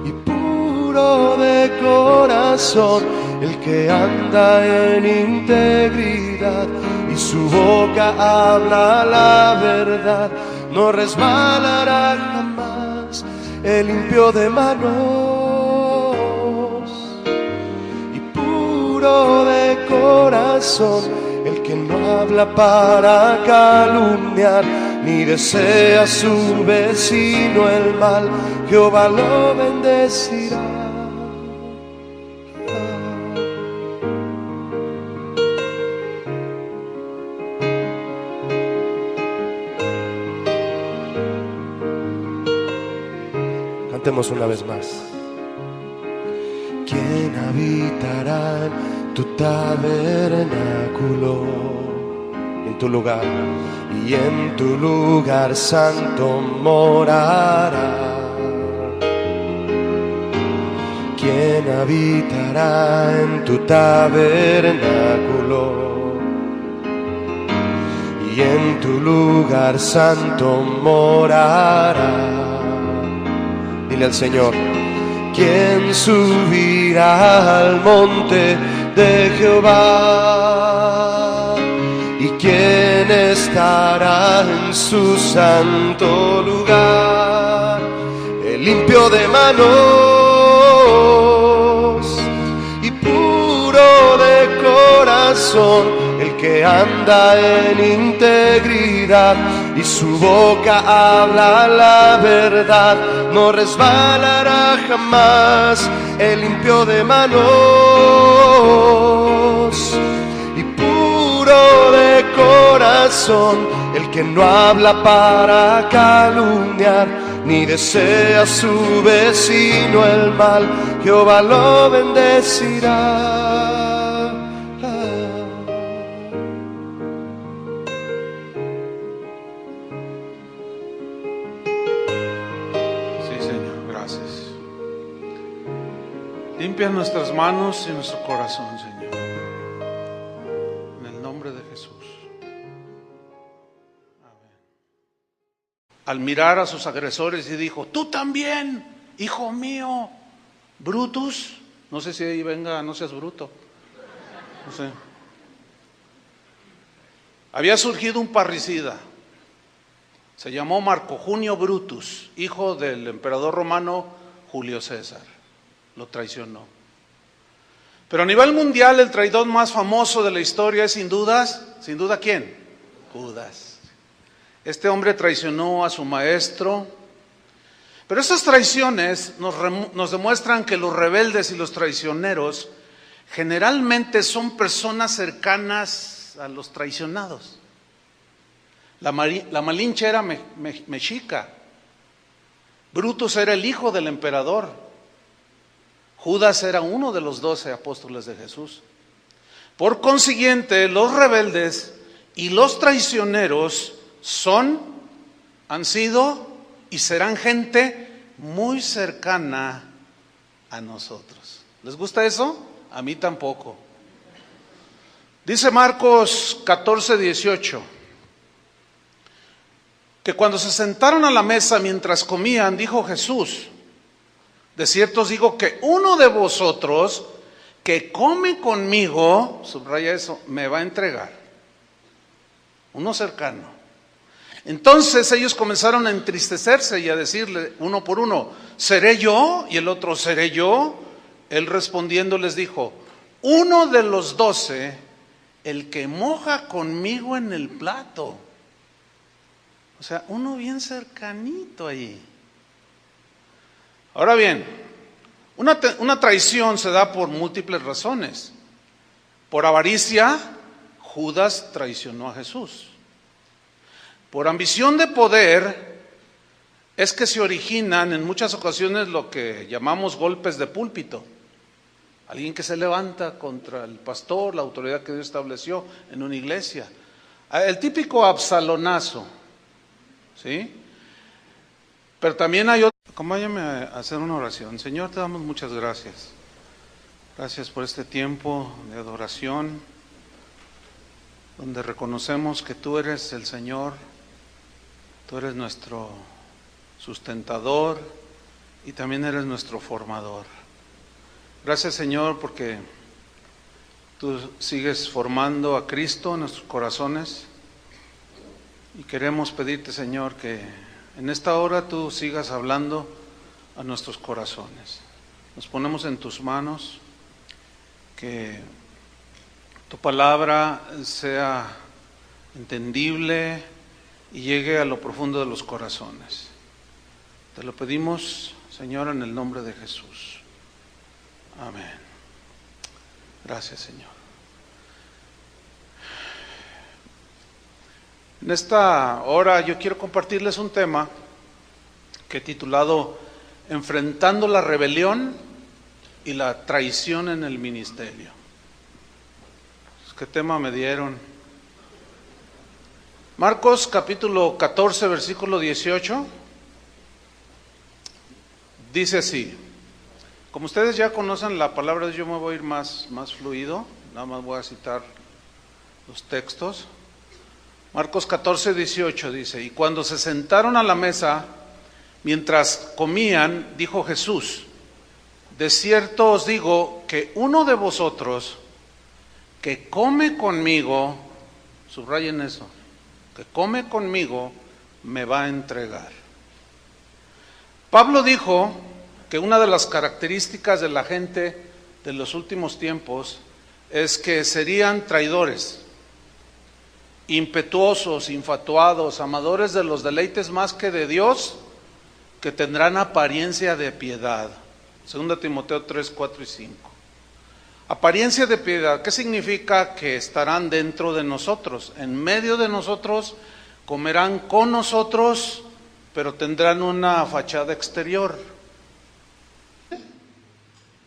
y puro de corazón, el que anda en integridad y su boca habla la verdad. No resbalará jamás, el limpio de manos y puro de corazón, el que no habla para calumniar, ni desea a su vecino el mal. Jehová lo bendecirá. Cantemos una vez más. ¿Quién habitará en tu tabernáculo, en tu lugar, y en tu lugar santo morará? ¿Quién habitará en tu tabernáculo y en tu lugar santo morará? Dile al Señor. ¿Quién subirá al monte de Jehová? ¿Y quién estará en su santo lugar? El limpio de manos y puro de corazón, el que anda en integridad y su boca habla la verdad. No resbalará jamás el limpio de manos y puro de corazón, el que no habla para calumniar ni desea a su vecino el mal. Jehová lo bendecirá. Limpia nuestras manos y nuestro corazón, Señor, en el nombre de Jesús. Amén. Al mirar a sus agresores y dijo: tú también, hijo mío, Brutus. No sé si ahí venga, no seas bruto. No sé. Había surgido un parricida. Se llamó Marco Junio Brutus, hijo del emperador romano Julio César. Lo traicionó. Pero a nivel mundial el traidor más famoso de la historia es sin duda ¿quién? Judas. Este hombre traicionó a su maestro. Pero estas traiciones nos demuestran que los rebeldes y los traicioneros generalmente son personas cercanas a los traicionados. La Malinche era mexica. Brutus era el hijo del emperador. Judas era uno de los 12 apóstoles de Jesús. Por consiguiente, los rebeldes y los traicioneros han sido y serán gente muy cercana a nosotros. ¿Les gusta eso? A mí tampoco. Dice Marcos 14:18, que cuando se sentaron a la mesa mientras comían, dijo Jesús: de cierto os digo que uno de vosotros que come conmigo, subraya eso, me va a entregar. Uno cercano. Entonces ellos comenzaron a entristecerse y a decirle uno por uno: ¿seré yo? Y el otro: ¿seré yo? Él respondiendo les dijo: uno de los 12, el que moja conmigo en el plato. O sea, uno bien cercanito ahí. Ahora bien, una traición se da por múltiples razones. Por avaricia, Judas traicionó a Jesús. Por ambición de poder, es que se originan en muchas ocasiones lo que llamamos golpes de púlpito. Alguien que se levanta contra el pastor, la autoridad que Dios estableció en una iglesia. El típico absalonazo, ¿sí? Pero también hay otro. Acompáñame a hacer una oración. Señor, te damos muchas gracias. Gracias por este tiempo de adoración, donde reconocemos que tú eres el Señor, tú eres nuestro sustentador y también eres nuestro formador. Gracias, Señor, porque tú sigues formando a Cristo en nuestros corazones y queremos pedirte, Señor, que en esta hora tú sigas hablando a nuestros corazones. Nos ponemos en tus manos, que tu palabra sea entendible y llegue a lo profundo de los corazones. Te lo pedimos, Señor, en el nombre de Jesús. Amén. Gracias, Señor. En esta hora yo quiero compartirles un tema que he titulado Enfrentando la rebelión y la traición en el ministerio. ¿Qué tema me dieron? Marcos capítulo 14, versículo 18, dice así. Como ustedes ya conocen la palabra, yo me voy a ir más fluido, nada más voy a citar los textos. Marcos 14, 18 dice: y cuando se sentaron a la mesa, mientras comían, dijo Jesús: de cierto os digo que uno de vosotros que come conmigo, subrayen eso, que come conmigo, me va a entregar. Pablo dijo que una de las características de la gente de los últimos tiempos es que serían traidores. impetuosos, infatuados, amadores de los deleites más que de Dios, que tendrán apariencia de piedad. 2 Timoteo 3, 4 y 5. Apariencia de piedad, ¿qué significa? Que estarán dentro de nosotros, en medio de nosotros, comerán con nosotros, pero tendrán una fachada exterior.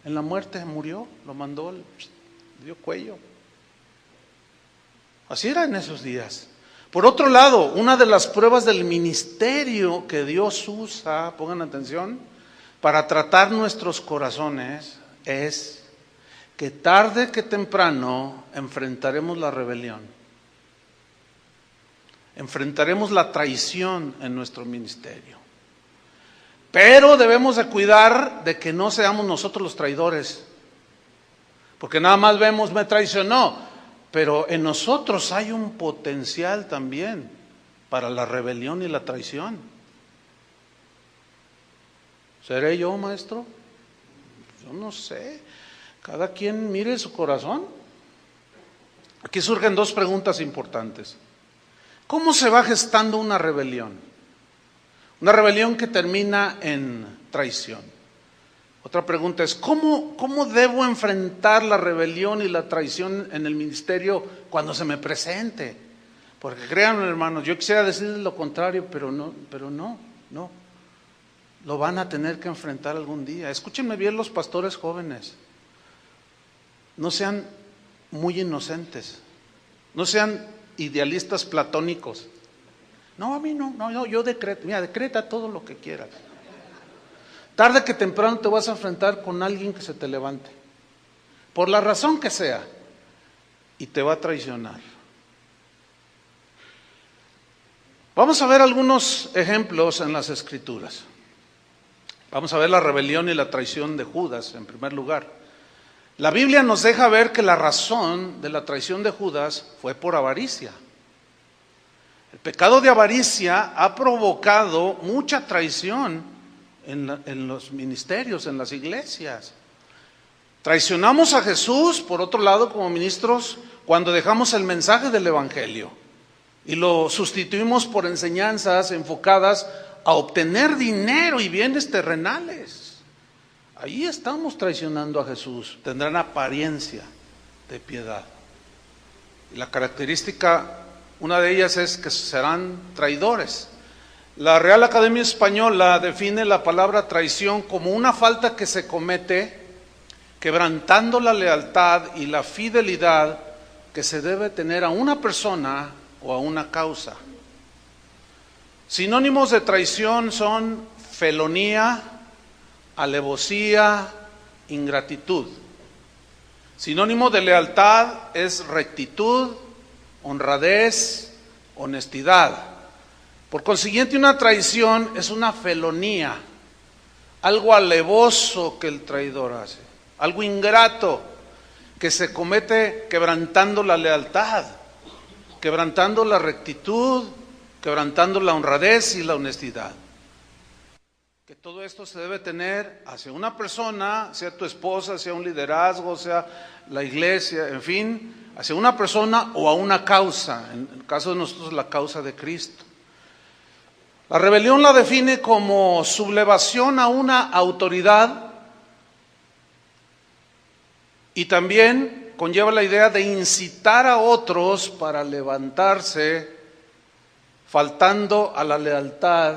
En la muerte murió, lo mandó, dio cuello. Así era en esos días. Por otro lado, una de las pruebas del ministerio que Dios usa, pongan atención, para tratar nuestros corazones es que tarde que temprano enfrentaremos la rebelión. Enfrentaremos la traición en nuestro ministerio. Pero debemos de cuidar de que no seamos nosotros los traidores. Porque nada más vemos, me traicionó. Pero en nosotros hay un potencial también para la rebelión y la traición. ¿Seré yo, maestro? Yo no sé. Cada quien mire su corazón. Aquí surgen dos preguntas importantes. ¿Cómo se va gestando una rebelión? Una rebelión que termina en traición. Otra pregunta es, ¿cómo debo enfrentar la rebelión y la traición en el ministerio cuando se me presente? Porque créanme, hermanos, yo quisiera decirles lo contrario, pero no. Lo van a tener que enfrentar algún día. Escúchenme bien los pastores jóvenes. No sean muy inocentes. No sean idealistas platónicos. No, a mí no, yo decreto. Mira, decreta todo lo que quieras. Tarde que temprano te vas a enfrentar con alguien que se te levante, por la razón que sea, y te va a traicionar. Vamos a ver algunos ejemplos en las Escrituras. Vamos a ver la rebelión y la traición de Judas en primer lugar. La Biblia nos deja ver que la razón de la traición de Judas fue por avaricia. El pecado de avaricia ha provocado mucha traición en los ministerios, en las iglesias. Traicionamos a Jesús, por otro lado, como ministros, cuando dejamos el mensaje del Evangelio y lo sustituimos por enseñanzas enfocadas a obtener dinero y bienes terrenales. Ahí estamos traicionando a Jesús. Tendrán apariencia de piedad. Y la característica, una de ellas es que serán traidores. La Real Academia Española define la palabra traición como una falta que se comete quebrantando la lealtad y la fidelidad que se debe tener a una persona o a una causa. Sinónimos de traición son felonía, alevosía, ingratitud. Sinónimo de lealtad es rectitud, honradez, honestidad. Por consiguiente, una traición es una felonía, algo alevoso que el traidor hace, algo ingrato que se comete quebrantando la lealtad, quebrantando la rectitud, quebrantando la honradez y la honestidad. Que todo esto se debe tener hacia una persona, sea tu esposa, sea un liderazgo, sea la iglesia, en fin, hacia una persona o a una causa, en el caso de nosotros la causa de Cristo. La rebelión la define como sublevación a una autoridad y también conlleva la idea de incitar a otros para levantarse, faltando a la lealtad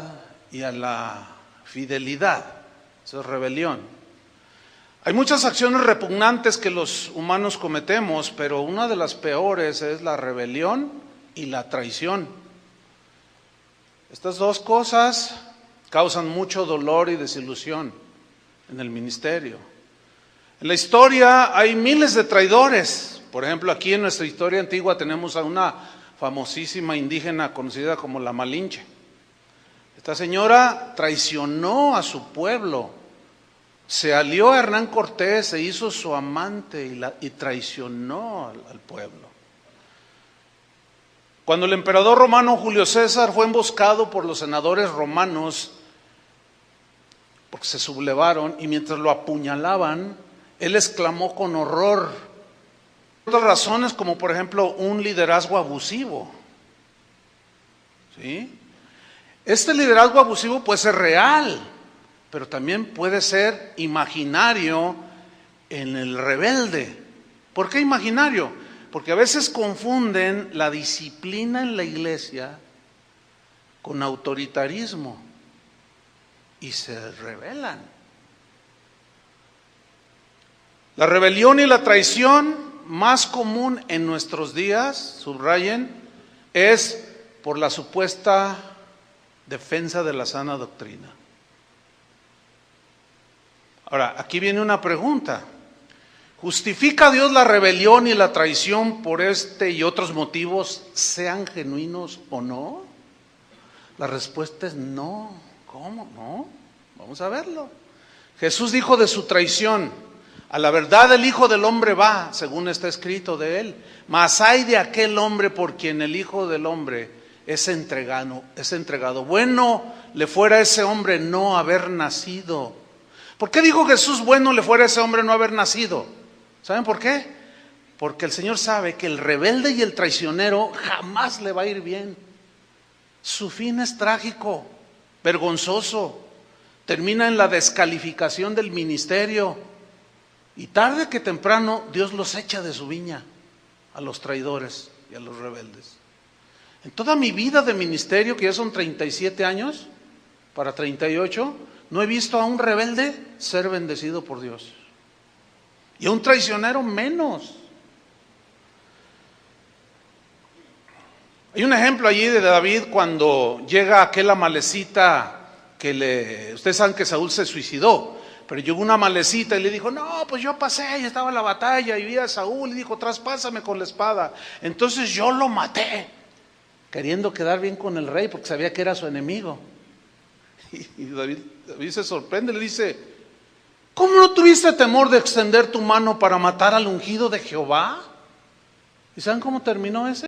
y a la fidelidad. Eso es rebelión. Hay muchas acciones repugnantes que los humanos cometemos, pero una de las peores es la rebelión y la traición. Estas dos cosas causan mucho dolor y desilusión en el ministerio. En la historia hay miles de traidores. Por ejemplo, aquí en nuestra historia antigua tenemos a una famosísima indígena conocida como la Malinche. Esta señora traicionó a su pueblo, se alió a Hernán Cortés, se hizo su amante y traicionó al pueblo. Cuando el emperador romano Julio César fue emboscado por los senadores romanos, porque se sublevaron, y mientras lo apuñalaban, él exclamó con horror. Otras razones, como por ejemplo un liderazgo abusivo. ¿sí? Este liderazgo abusivo puede ser real, pero también puede ser imaginario en el rebelde. ¿Por qué imaginario? Porque a veces confunden la disciplina en la iglesia con autoritarismo y se rebelan. La rebelión y la traición más común en nuestros días, subrayen, es por la supuesta defensa de la sana doctrina. Ahora, aquí viene una pregunta. ¿Justifica Dios la rebelión y la traición por este y otros motivos, sean genuinos o no? La respuesta es no. ¿Cómo? No. Vamos a verlo. Jesús dijo de su traición: a la verdad el Hijo del Hombre va, según está escrito de él. Mas hay de aquel hombre por quien el Hijo del Hombre es entregado. Bueno le fuera a ese hombre no haber nacido. ¿Por qué dijo Jesús bueno le fuera a ese hombre no haber nacido? ¿Saben por qué? Porque el Señor sabe que el rebelde y el traicionero jamás le va a ir bien. Su fin es trágico, vergonzoso. Termina en la descalificación del ministerio. Y tarde que temprano Dios los echa de su viña, a los traidores y a los rebeldes. En toda mi vida de ministerio, que ya son 37 años, para 38, no he visto a un rebelde ser bendecido por Dios. Y a un traicionero menos. Hay un ejemplo allí de David cuando llega aquel amalecita ustedes saben que Saúl se suicidó, pero llegó una amalecita y le dijo: no, pues yo pasé y estaba en la batalla y vi a Saúl y dijo: traspásame con la espada. Entonces yo lo maté, queriendo quedar bien con el rey porque sabía que era su enemigo. Y David se sorprende, le dice: ¿cómo no tuviste temor de extender tu mano para matar al ungido de Jehová? ¿Y saben cómo terminó ese?